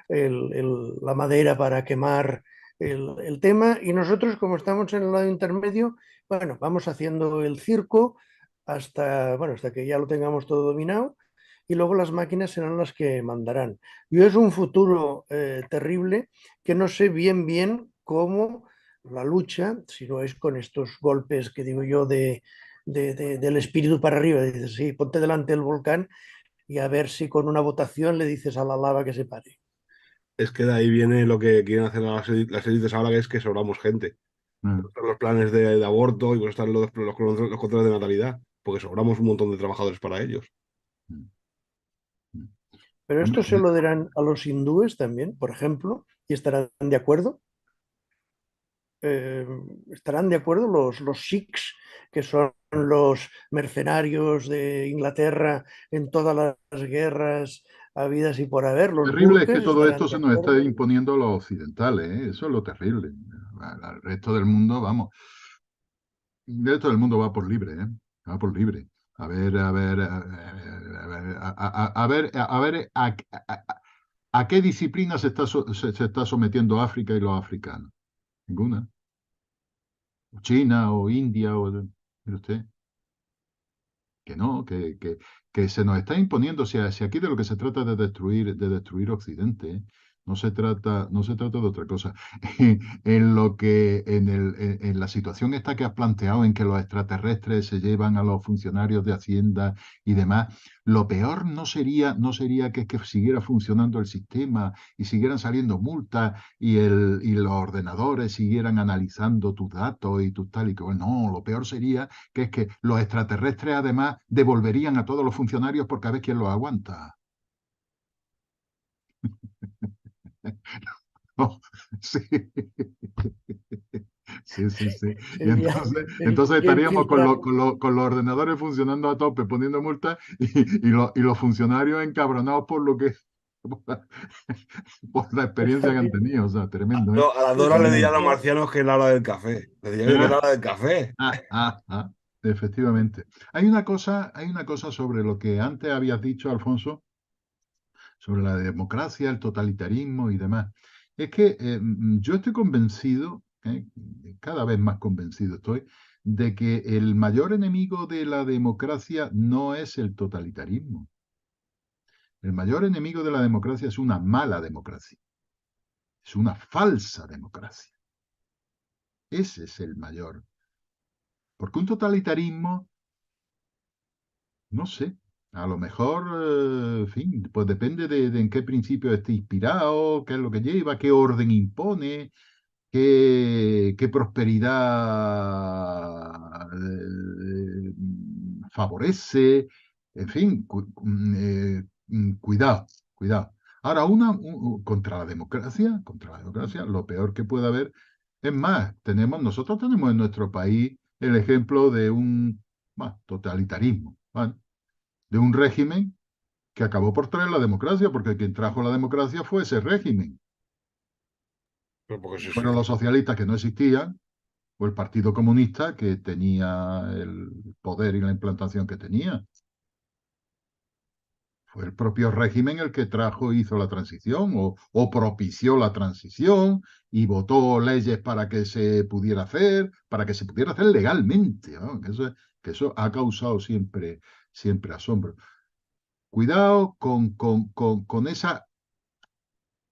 la madera para quemar el tema, y nosotros, como estamos en el lado intermedio, bueno, vamos haciendo el circo hasta, bueno, hasta que ya lo tengamos todo dominado, y luego las máquinas serán las que mandarán. Y es un futuro terrible, que no sé bien cómo la lucha, si no es con estos golpes que digo yo del espíritu para arriba. Dices, sí, ponte delante del volcán y a ver si con una votación le dices a la lava que se pare. Es que de ahí viene lo que quieren hacer las élites ahora, que es que sobramos gente. Mm, Por eso están los planes de aborto y por eso están los controles de natalidad, porque sobramos un montón de trabajadores para ellos. mm, mm. Pero Hombre, esto se lo dirán a los hindúes también, por ejemplo, y estarán de acuerdo. Eh, Estarán de acuerdo los Sikhs, que son los mercenarios de Inglaterra en todas las guerras habidas y por haber, los terrible es que Gurkhas, todo estarán esto de se nos está acuerdo. imponiendo a los occidentales, ¿eh? Eso es lo terrible. Al resto del mundo, vamos, el resto del mundo va por libre, ¿eh? Va por libre. A ver, a ver, a ver, a ver, ¿a qué disciplina se está sometiendo África y los africanos? Ninguna. O China o India o... mire usted. Que no, que se nos está imponiendo. O sea, si aquí de lo que se trata es de destruir Occidente, ¿eh? No se trata de otra cosa. En lo que, en la situación esta que has planteado, en que los extraterrestres se llevan a los funcionarios de Hacienda y demás, lo peor no sería que siguiera funcionando el sistema y siguieran saliendo multas y los ordenadores siguieran analizando tus datos y tus tal y que, bueno, no, lo peor sería que es que los extraterrestres además devolverían a todos los funcionarios porque a ver quién los aguanta. Oh, sí, sí, sí, sí. Y Sería, entonces sería estaríamos con infiltrar. los ordenadores funcionando a tope, poniendo multas y los funcionarios encabronados por lo que, por la experiencia que han tenido. O sea, tremendo, ¿eh? No, a la Dora le dirían Tremendo. a los marcianos que es la hora del café. Le dirían que es la hora del café. Efectivamente. Hay una cosa sobre lo que antes habías dicho, Alfonso, sobre la democracia, el totalitarismo y demás. Es que yo estoy convencido, cada vez más convencido estoy, de que el mayor enemigo de la democracia no es el totalitarismo. El mayor enemigo de la democracia es una mala democracia, es una falsa democracia. Ese es el mayor. Porque un totalitarismo, no sé, a lo mejor, en fin, pues depende de en qué principio esté inspirado, qué es lo que lleva, qué orden impone, qué prosperidad favorece, en fin, cuidado, cuidado. Ahora, contra la democracia, lo peor que puede haber es más, nosotros tenemos en nuestro país el ejemplo de un totalitarismo, ¿vale? De un régimen que acabó por traer la democracia, porque quien trajo la democracia fue ese régimen. Pero porque sí, sí, Fueron los socialistas que no existían, o el Partido Comunista que tenía el poder y la implantación que tenía. Fue el propio régimen el que trajo, hizo la transición o propició la transición y votó leyes para que se pudiera hacer, para que se pudiera hacer legalmente, ¿no? Que eso ha causado siempre, siempre asombro. Cuidado con esa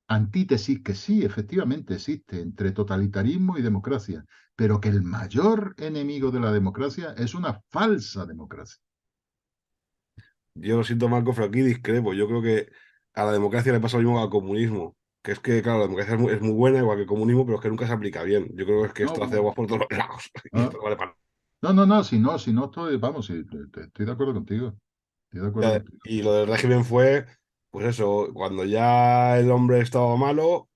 antítesis que sí, efectivamente existe entre totalitarismo y democracia, pero que el mayor enemigo de la democracia es una falsa democracia. yo lo siento, Marco, pero aquí discrepo. Yo creo que a la democracia le pasa lo mismo que al comunismo. Que es que, claro, la democracia es muy buena, igual que el comunismo, pero es que nunca se aplica bien. Yo creo que es que No, esto hace aguas por todos los lados. Y ah, esto no vale para no, si no estoy, vamos, sí, estoy de acuerdo contigo, estoy de acuerdo nada. contigo. Y lo del régimen fue, pues eso, cuando ya el hombre estaba malo,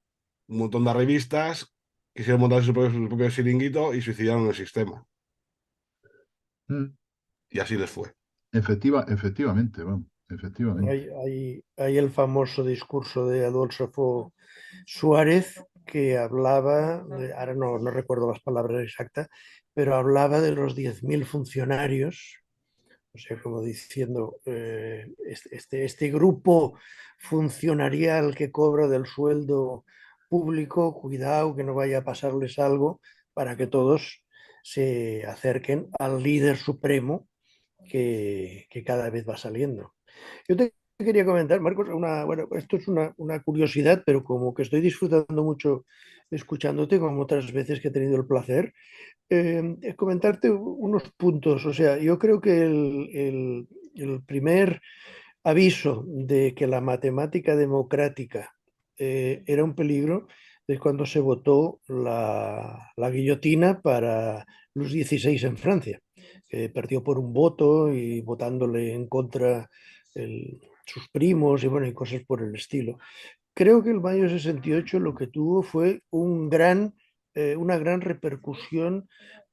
un montón de revistas quisieron montar su propio chiringuito y suicidaron el sistema. Mm, Y así les fue. efectivamente, vamos, efectivamente. Hay el famoso discurso de Adolfo Suárez que hablaba, ahora no recuerdo las palabras exactas, pero hablaba de los 10.000 funcionarios, o sea, como diciendo, este grupo funcionarial que cobra del sueldo público, cuidado que no vaya a pasarles algo para que todos se acerquen al líder supremo que cada vez va saliendo. Yo te quería comentar, Marcos, bueno, esto es una curiosidad, pero como que estoy disfrutando mucho escuchándote, como otras veces que he tenido el placer, comentarte unos puntos. O sea, yo creo que el primer aviso de que la matemática democrática era un peligro es cuando se votó la guillotina para los 16 en Francia, que perdió por un voto y votándole en contra sus primos y bueno, y cosas por el estilo. Creo que el mayo 68 lo que tuvo fue una gran repercusión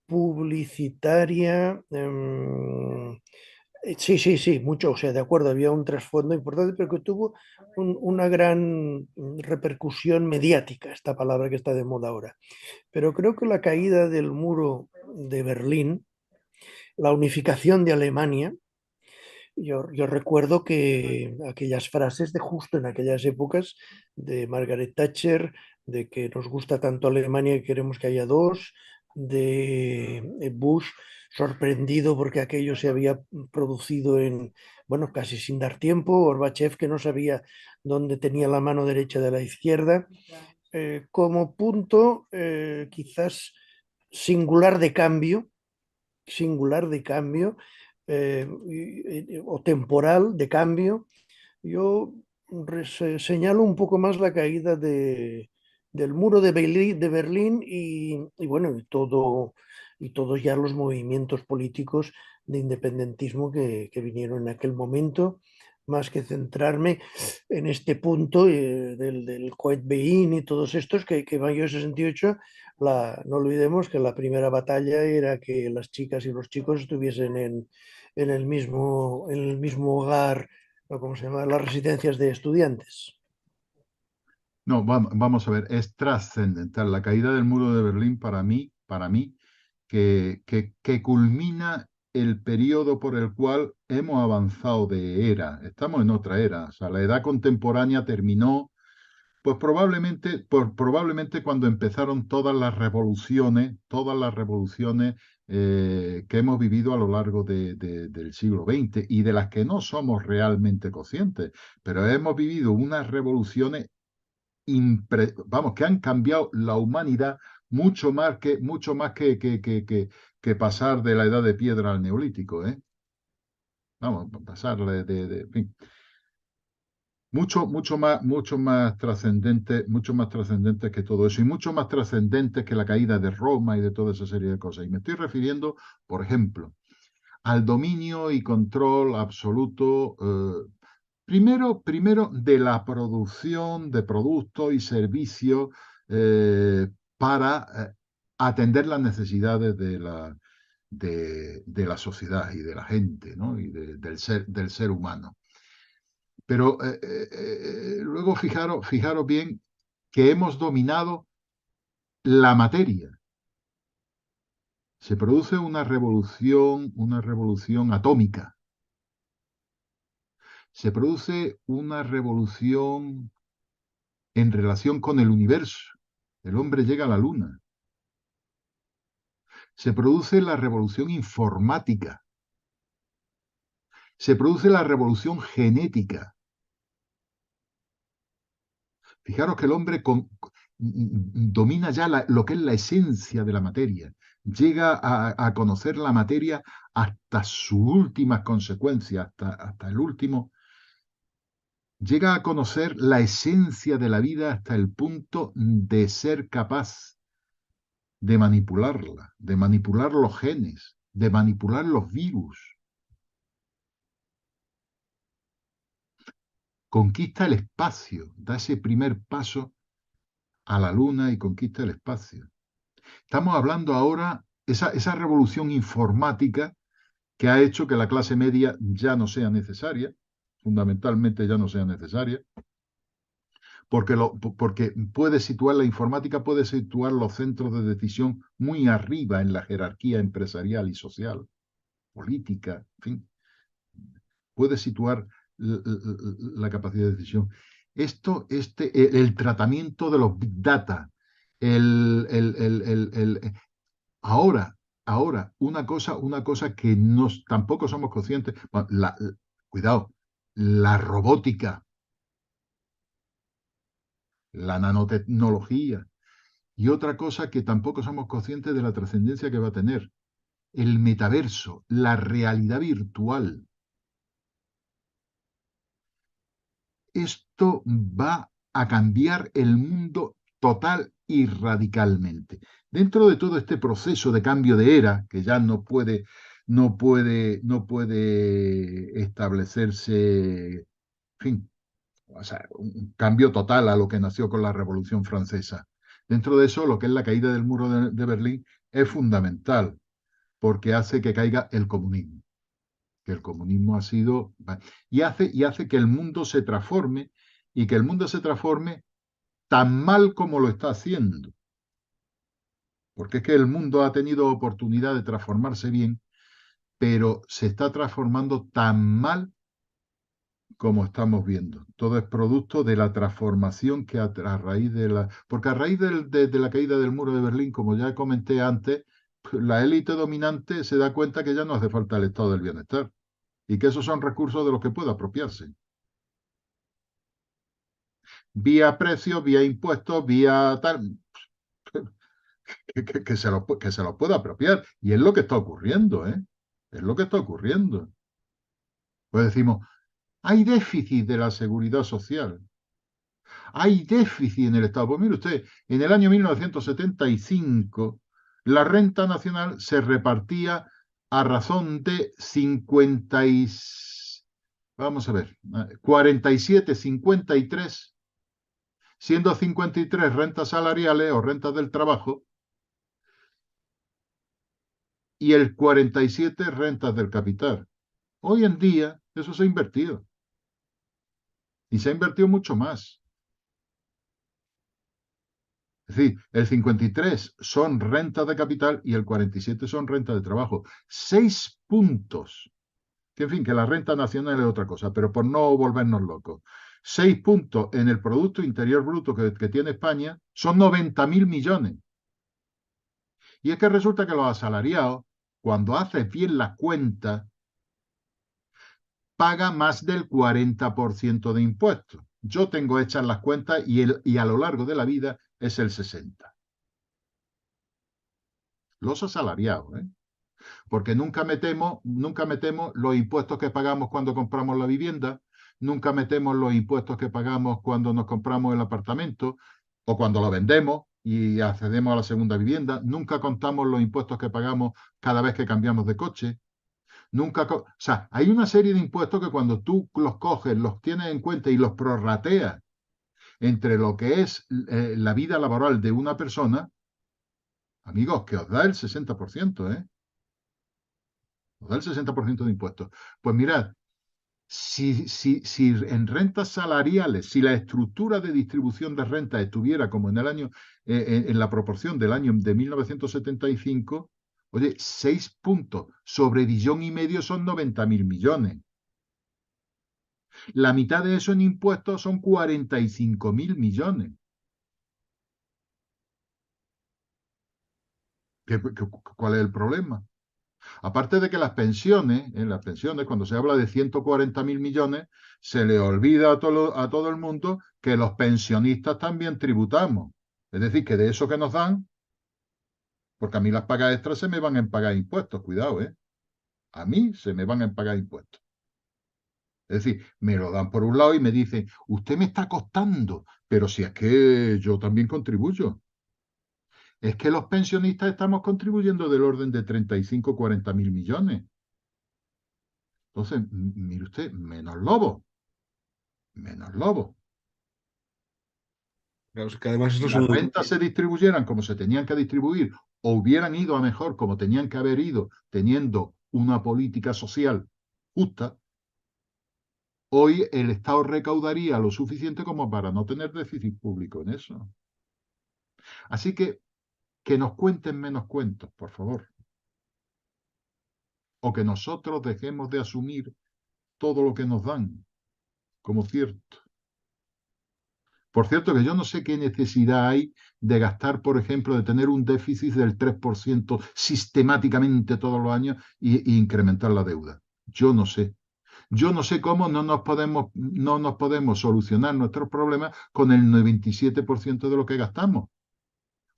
publicitaria. Sí, sí, sí, mucho, o sea, de acuerdo, había un trasfondo importante, pero que tuvo una gran repercusión mediática, esta palabra que está de moda ahora. Pero creo que la caída del muro de Berlín, la unificación de Alemania, yo recuerdo que aquellas frases de justo en aquellas épocas de Margaret Thatcher, de que nos gusta tanto Alemania que queremos que haya dos, de Bush sorprendido porque aquello se había producido bueno, casi sin dar tiempo, Gorbachev que no sabía dónde tenía la mano derecha de la izquierda, como punto quizás singular de cambio, singular de cambio o temporal de cambio, yo señalo un poco más la caída del muro de Berlín bueno, y todos ya los movimientos políticos de independentismo que vinieron en aquel momento, más que centrarme en este punto del Coet Bein y todos estos que mayo 68, no olvidemos que la primera batalla era que las chicas y los chicos estuviesen en el mismo hogar, o ¿cómo se llama? Las residencias de estudiantes. No, vamos a ver, es trascendental. La caída del muro de Berlín para mí, que culmina el periodo por el cual hemos avanzado de era. Estamos en otra era. O sea, la edad contemporánea terminó, pues probablemente cuando empezaron todas las revoluciones que hemos vivido a lo largo del siglo XX y de las que no somos realmente conscientes, pero hemos vivido unas revoluciones vamos, que han cambiado la humanidad mucho más que pasar de la edad de piedra al neolítico, ¿eh? Vamos, pasarle en fin, mucho más trascendente que todo eso y mucho más trascendente que la caída de Roma y de toda esa serie de cosas. Y me estoy refiriendo, por ejemplo, al dominio y control absoluto, primero de la producción de productos y servicios para atender las necesidades de la sociedad y de la gente, ¿no? Y del ser humano. Pero luego fijaros bien que hemos dominado la materia. Se produce una revolución atómica. Se produce una revolución en relación con el universo. El hombre llega a la luna. Se produce la revolución informática. Se produce la revolución genética. Fijaros que el hombre domina ya lo que es la esencia de la materia. Llega a conocer la materia hasta sus últimas consecuencias, hasta el último. Llega a conocer la esencia de la vida hasta el punto de ser capaz de manipularla, de manipular los genes, de manipular los virus. Conquista el espacio, da ese primer paso a la luna y conquista el espacio. Estamos hablando ahora esa revolución informática que ha hecho que la clase media ya no sea necesaria, fundamentalmente ya no sea necesaria, porque puede situar la informática, puede situar los centros de decisión muy arriba en la jerarquía empresarial y social, política, en fin, puede situar la capacidad de decisión. El tratamiento de los big data, ahora, una cosa que tampoco somos conscientes, bueno, cuidado, la robótica, la nanotecnología, y otra cosa que tampoco somos conscientes de la trascendencia que va a tener, el metaverso, la realidad virtual. Esto va a cambiar el mundo total y radicalmente. Dentro de todo este proceso de cambio de era, que ya no puede establecerse, en fin, o sea, un cambio total a lo que nació con la Revolución Francesa. Dentro de eso, lo que es la caída del muro de Berlín es fundamental, porque hace que caiga el comunismo. Que el comunismo ha sido... y hace que el mundo se transforme, y que el mundo se transforme tan mal como lo está haciendo. Porque es que el mundo ha tenido oportunidad de transformarse bien, pero se está transformando tan mal como estamos viendo. Todo es producto de la transformación que a raíz de la... Porque a raíz de la caída del muro de Berlín, como ya comenté antes, la élite dominante se da cuenta que ya no hace falta el estado del bienestar y que esos son recursos de los que puede apropiarse. Vía precios, vía impuestos, vía tal, que se lo pueda apropiar. Y es lo que está ocurriendo, ¿eh? Es lo que está ocurriendo. Pues decimos, hay déficit de la seguridad social. Hay déficit en el Estado. Pues mire usted, en el año 1975, la renta nacional se repartía a razón de 50 vamos a ver, 47, 53, siendo 53 rentas salariales o rentas del trabajo y el 47 rentas del capital. Hoy en día eso se ha invertido y se ha invertido mucho más. Es decir, el 53 son rentas de capital y el 47 son rentas de trabajo. 6 puntos. Que en fin, que la renta nacional es otra cosa, pero por no volvernos locos. 6 puntos en el Producto Interior Bruto que tiene España son 90.000 millones. Y es que resulta que los asalariados, cuando haces bien las cuentas, paga más del 40% de impuestos. Yo tengo hechas las cuentas y a lo largo de la vida es el 60%. Los asalariados, ¿eh? Porque nunca metemos los impuestos que pagamos cuando compramos la vivienda, nunca metemos los impuestos que pagamos cuando nos compramos el apartamento o cuando lo vendemos y accedemos a la segunda vivienda, nunca contamos los impuestos que pagamos cada vez que cambiamos de coche. O sea, hay una serie de impuestos que cuando tú los coges, los tienes en cuenta y los prorrateas entre lo que es la vida laboral de una persona, amigos, que os da el 60%, ¿eh? Os da el 60% de impuestos. Pues mirad, Si en rentas salariales, si la estructura de distribución de rentas estuviera como en el año, en la proporción del año de 1975, oye, 6 puntos sobre 1,5 billón son 90.000 millones. La mitad de eso en impuestos son 45.000 millones. ¿Cuál es el problema? Aparte de que en las pensiones, cuando se habla de 140.000 millones, se le olvida a todo el mundo que los pensionistas también tributamos. Es decir, que de eso que nos dan, porque a mí las pagas extras se me van a pagar impuestos, cuidado, ¿eh? A mí se me van a pagar impuestos. Es decir, me lo dan por un lado y me dicen, usted me está costando, pero si es que yo también contribuyo. Es que los pensionistas estamos contribuyendo del orden de 35 o 40.000 millones. Entonces, mire usted, menos lobo, menos lobo. Claro, es que además esto Si es las un... rentas se distribuyeran como se tenían que distribuir o hubieran ido a mejor como tenían que haber ido, teniendo una política social justa, hoy el Estado recaudaría lo suficiente como para no tener déficit público en eso. Así que nos cuenten menos cuentos, por favor. O que nosotros dejemos de asumir todo lo que nos dan como cierto. Por cierto, que yo no sé qué necesidad hay de gastar, por ejemplo, de tener un déficit del 3% sistemáticamente todos los años y incrementar la deuda. Yo no sé. Yo no sé cómo no nos podemos solucionar nuestros problemas con el 97% de lo que gastamos.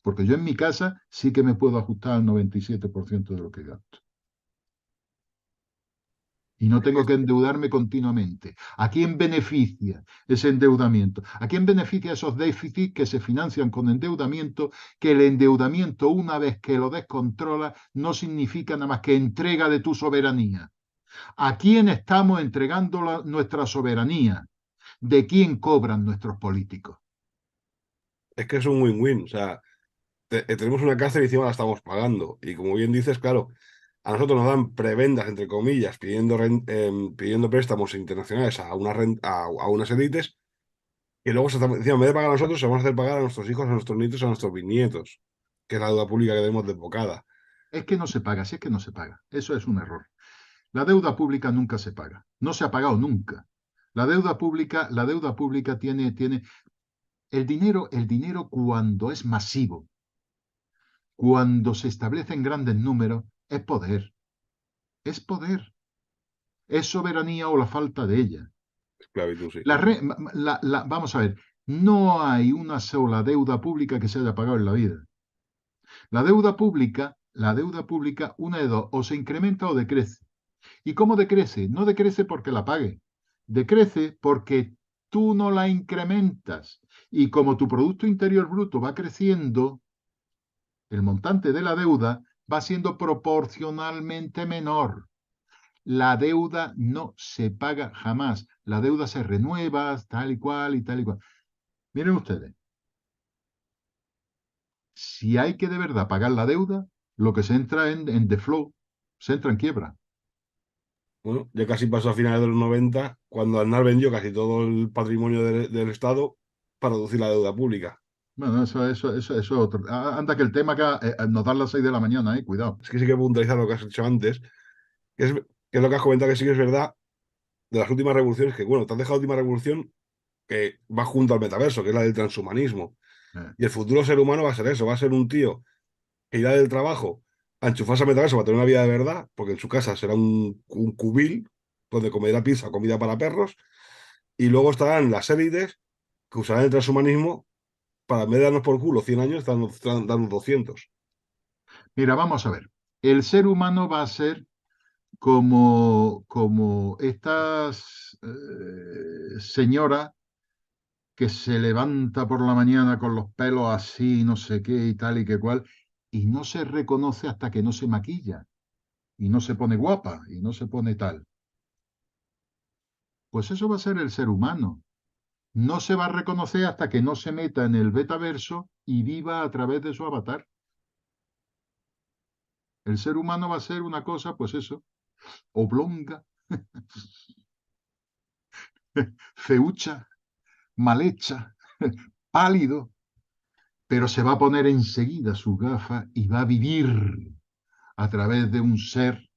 Porque yo en mi casa sí que me puedo ajustar al 97% de lo que gasto. Y no tengo que endeudarme continuamente. ¿A quién beneficia ese endeudamiento? ¿A quién beneficia esos déficits que se financian con endeudamiento? Que el endeudamiento, una vez que lo descontrola, no significa nada más que entrega de tu soberanía. ¿A quién estamos entregando nuestra soberanía? ¿De quién cobran nuestros políticos? Es que es un win-win. O sea, tenemos una cárcel y encima la estamos pagando. Y como bien dices, claro, a nosotros nos dan prebendas, entre comillas, pidiendo préstamos internacionales a unas élites, y luego encima, en vez de pagar a nosotros, se van a hacer pagar a nuestros hijos, a nuestros nietos, a nuestros bisnietos, que es la deuda pública que debemos desbocada. Es que no se paga, si es que no se paga. Eso es un error. La deuda pública nunca se paga. No se ha pagado nunca. La deuda pública tiene el dinero cuando es masivo, cuando se establecen grandes números, es poder. Es poder. Es soberanía o la falta de ella. Esclavitud, sí. Vamos a ver, no hay una sola deuda pública que se haya pagado en la vida. La deuda pública, una de dos, o se incrementa o decrece. ¿Y cómo decrece? No decrece porque la pague. Decrece porque tú no la incrementas. Y como tu Producto Interior Bruto va creciendo, el montante de la deuda va siendo proporcionalmente menor. La deuda no se paga jamás. La deuda se renueva tal y cual y tal y cual. Miren ustedes, si hay que de verdad pagar la deuda, lo que se entra en default, se entra en quiebra. Bueno, ya casi pasó a finales de los 90, cuando Aznar vendió casi todo el patrimonio del Estado para reducir la deuda pública. Bueno, eso es otro. Anda que el tema acá nos dan las 6 de la mañana, cuidado. Es que sí que puntualizar lo que has hecho antes, que es lo que has comentado, que sí que es verdad de las últimas revoluciones, que bueno, te has dejado la última revolución que va junto al metaverso, que es la del transhumanismo. Eh, Y el futuro ser humano va a ser eso, va a ser un tío que irá del trabajo a enchufarse al metaverso para tener una vida de verdad, porque en su casa será un cubil donde comerá pizza, comida para perros, y luego estarán las élites que usarán el transhumanismo para en vez de darnos por culo 100 años, darnos 200. Mira, vamos a ver. El ser humano va a ser como estas señoras que se levanta por la mañana con los pelos así, no sé qué y tal y qué cual, y no se reconoce hasta que no se maquilla, y no se pone guapa, y no se pone tal. Pues eso va a ser el ser humano. No se va a reconocer hasta que no se meta en el betaverso y viva a través de su avatar. El ser humano va a ser una cosa, pues eso, oblonga, feucha, mal hecha, pálido, pero se va a poner enseguida sus gafas y va a vivir a través de un ser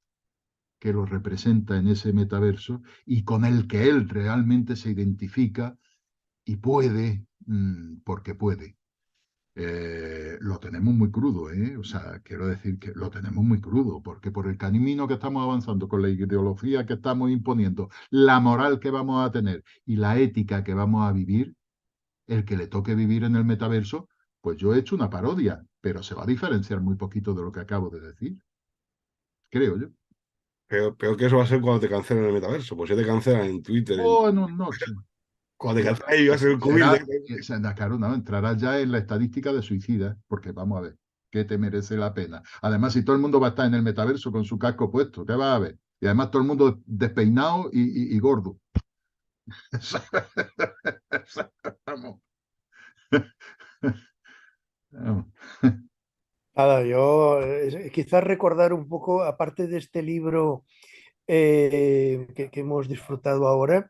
que lo representa en ese metaverso y con el que él realmente se identifica y puede, porque puede. Lo tenemos muy crudo, ¿eh? O sea, quiero decir que lo tenemos muy crudo, porque por el camino que estamos avanzando, con la ideología que estamos imponiendo, la moral que vamos a tener y la ética que vamos a vivir, el que le toque vivir en el metaverso, pues yo he hecho una parodia, pero se va a diferenciar muy poquito de lo que acabo de decir, creo yo. Peor que eso va a ser cuando te cancelen en el metaverso. Pues si te cancelan en Twitter, Bueno, no sé. cuando te cancelen ahí va a ser un Será, humilde. claro, no, entrarás ya en la estadística de suicidas, porque vamos a ver, ¿qué te merece la pena? Además, si todo el mundo va a estar en el metaverso con su casco puesto, ¿qué va a ver? Y además todo el mundo despeinado y gordo. Vamos. Vamos. Nada, yo quizás recordar un poco, aparte de este libro que hemos disfrutado ahora,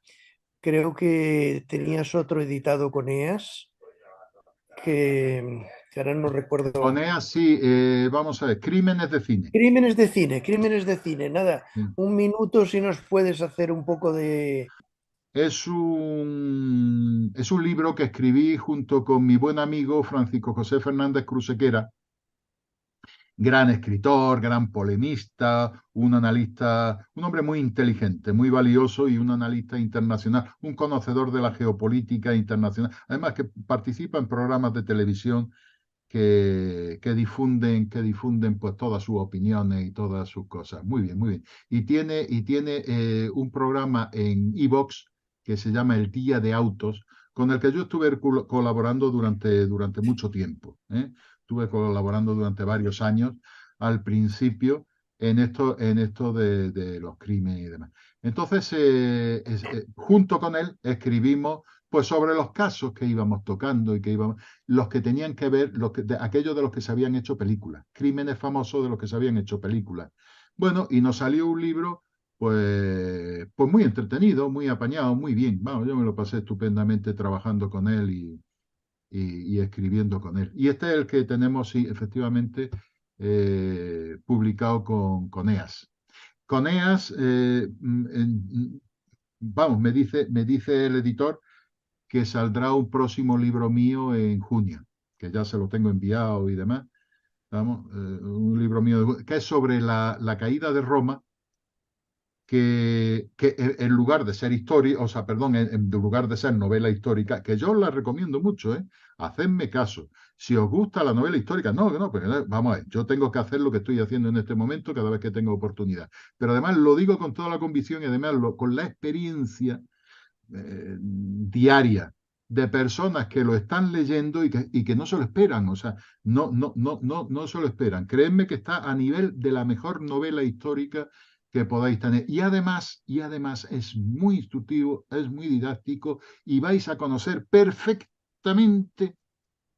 creo que tenías otro editado con EAS, que ahora no recuerdo. Pone así, vamos a ver, crímenes de cine. Crímenes de cine, crímenes de cine. Nada, Sí. un minuto si nos puedes hacer un poco de... Es un libro que escribí junto con mi buen amigo Francisco José Fernández Crusequera, gran escritor, gran polemista, un analista, un hombre muy inteligente, muy valioso y un analista internacional, un conocedor de la geopolítica internacional. Además que participa en programas de televisión que difunden pues todas sus opiniones y todas sus cosas. Muy bien, muy bien. Y tiene un programa en iVoox que se llama El Día de Autos, con el que yo estuve colaborando durante mucho tiempo. Estuve colaborando durante varios años al principio en esto de los crímenes y demás. Entonces, junto con él escribimos pues sobre los casos que íbamos tocando y que íbamos, los que tenían que ver, aquellos de los que se habían hecho películas, crímenes famosos de los que se habían hecho películas. Bueno, y nos salió un libro, pues muy entretenido, muy apañado, muy bien. Vamos, yo me lo pasé estupendamente trabajando con él y escribiendo con él. Y este es el que tenemos, sí, efectivamente, publicado con EAS. Con EAS, vamos, me dice el editor que saldrá un próximo libro mío en junio, que ya se lo tengo enviado y demás. Vamos, un libro mío que es sobre la caída de Roma, que en lugar de ser historia, o sea, perdón, en lugar de ser novela histórica, que yo os la recomiendo mucho, ¿eh? Hacedme caso. Si os gusta la novela histórica, no, pues vamos a ver, yo tengo que hacer lo que estoy haciendo en este momento cada vez que tengo oportunidad. Pero además lo digo con toda la convicción y además con la experiencia diaria de personas que lo están leyendo y que no se lo esperan, o sea, no se lo esperan. Créanme que está a nivel de la mejor novela histórica que podáis tener. Y además es muy instructivo, es muy didáctico y vais a conocer perfectamente,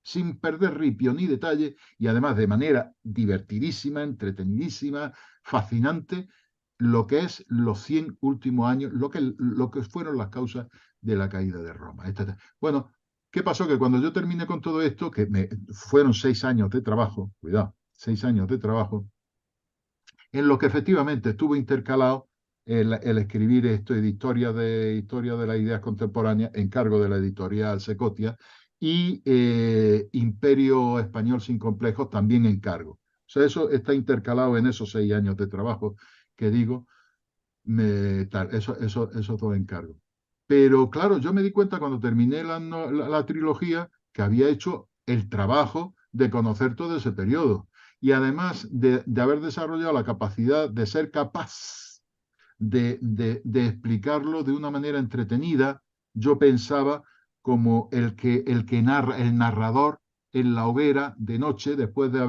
sin perder ripio ni detalle, y además de manera divertidísima, entretenidísima, fascinante, lo que es los 100 últimos años, lo que fueron las causas de la caída de Roma. Bueno, ¿qué pasó? Que cuando yo terminé con todo esto, fueron 6 años de trabajo, cuidado, 6 años de trabajo, en los que efectivamente estuvo intercalado el escribir esto de historia de las ideas contemporáneas, en cargo de la editorial Secotia, y Imperio Español sin complejos, también en cargo. O sea, eso está intercalado en esos 6 años de trabajo que digo, esos dos encargos. Pero claro, yo me di cuenta cuando terminé la trilogía que había hecho el trabajo de conocer todo ese periodo y además de haber desarrollado la capacidad de ser capaz de explicarlo de una manera entretenida. Yo pensaba como el que narra, el narrador en la hoguera de noche, después de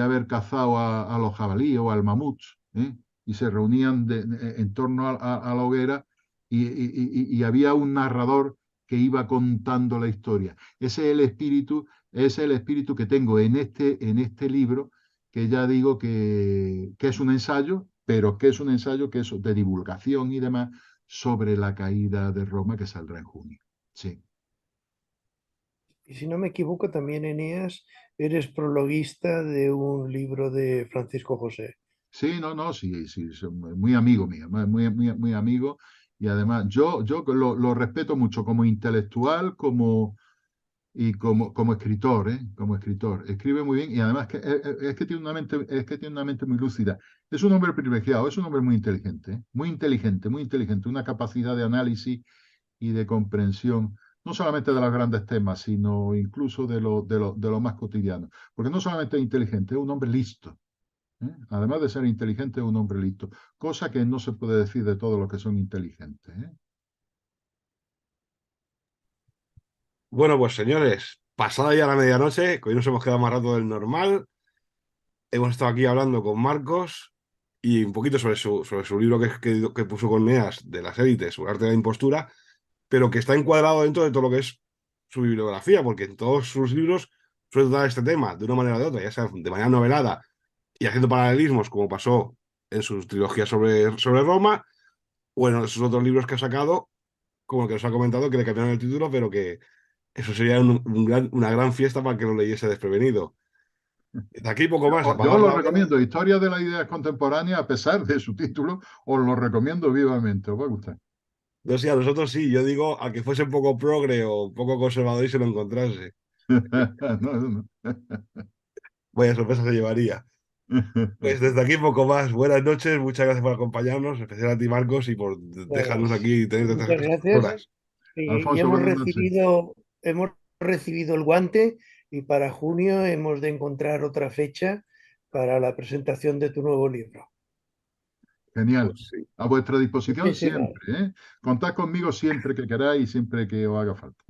haber cazado a los jabalíes o al mamut, y se reunían en torno a la hoguera y había un narrador que iba contando la historia. Ese es el espíritu que tengo en este libro, que ya digo que es un ensayo, pero que es un ensayo que es de divulgación y demás, sobre la caída de Roma, que saldrá en junio. Sí. Y si no me equivoco, también Eneas, eres prologuista de un libro de Francisco José. Sí, no, no, sí, sí, son muy amigo mío, muy amigo. Y además, yo lo respeto mucho como intelectual, y como escritor, ¿eh? Como escritor. Escribe muy bien y además es que tiene una mente, es que tiene una mente muy lúcida. Es un hombre privilegiado, es un hombre muy inteligente, ¿eh? Muy inteligente, muy inteligente. Una capacidad de análisis y de comprensión, no solamente de los grandes temas, sino incluso de lo más cotidiano. Porque no solamente es inteligente, es un hombre listo. ¿Eh? Además de ser inteligente, es un hombre listo. Cosa que no se puede decir de todos los que son inteligentes, ¿eh? Bueno, pues señores, pasada ya la medianoche, que hoy nos hemos quedado más rato del normal, hemos estado aquí hablando con Marcos y un poquito sobre su libro que puso con Neas de las élites, sobre arte de la impostura, pero que está encuadrado dentro de todo lo que es su bibliografía, porque en todos sus libros suele tratar este tema de una manera o de otra, ya sea de manera novelada y haciendo paralelismos, como pasó en sus trilogías sobre Roma, o en esos otros libros que ha sacado, como el que nos ha comentado, que le cambiaron el título, pero que eso sería una gran fiesta para que lo leyese desprevenido. De aquí poco más, Yo apagar lo la vela. recomiendo, Historia de las Ideas Contemporáneas, a pesar de su título, os lo recomiendo vivamente, os va a gustar. No sé, a nosotros sí, yo digo a que fuese un poco progre o un poco conservador y se lo encontrase. No, no. Vaya sorpresa se llevaría. Pues desde aquí poco más. Buenas noches, muchas gracias por acompañarnos, en especial a ti, Marcos, y por dejarnos Pues aquí y tener muchas estas gracias. horas. Y Alfonso, buenas noches. hemos recibido el guante y para junio hemos de encontrar otra fecha para la presentación de tu nuevo libro. Genial. Pues sí. A vuestra disposición Muchísimas siempre, ¿eh? Contad conmigo siempre que queráis y siempre que os haga falta.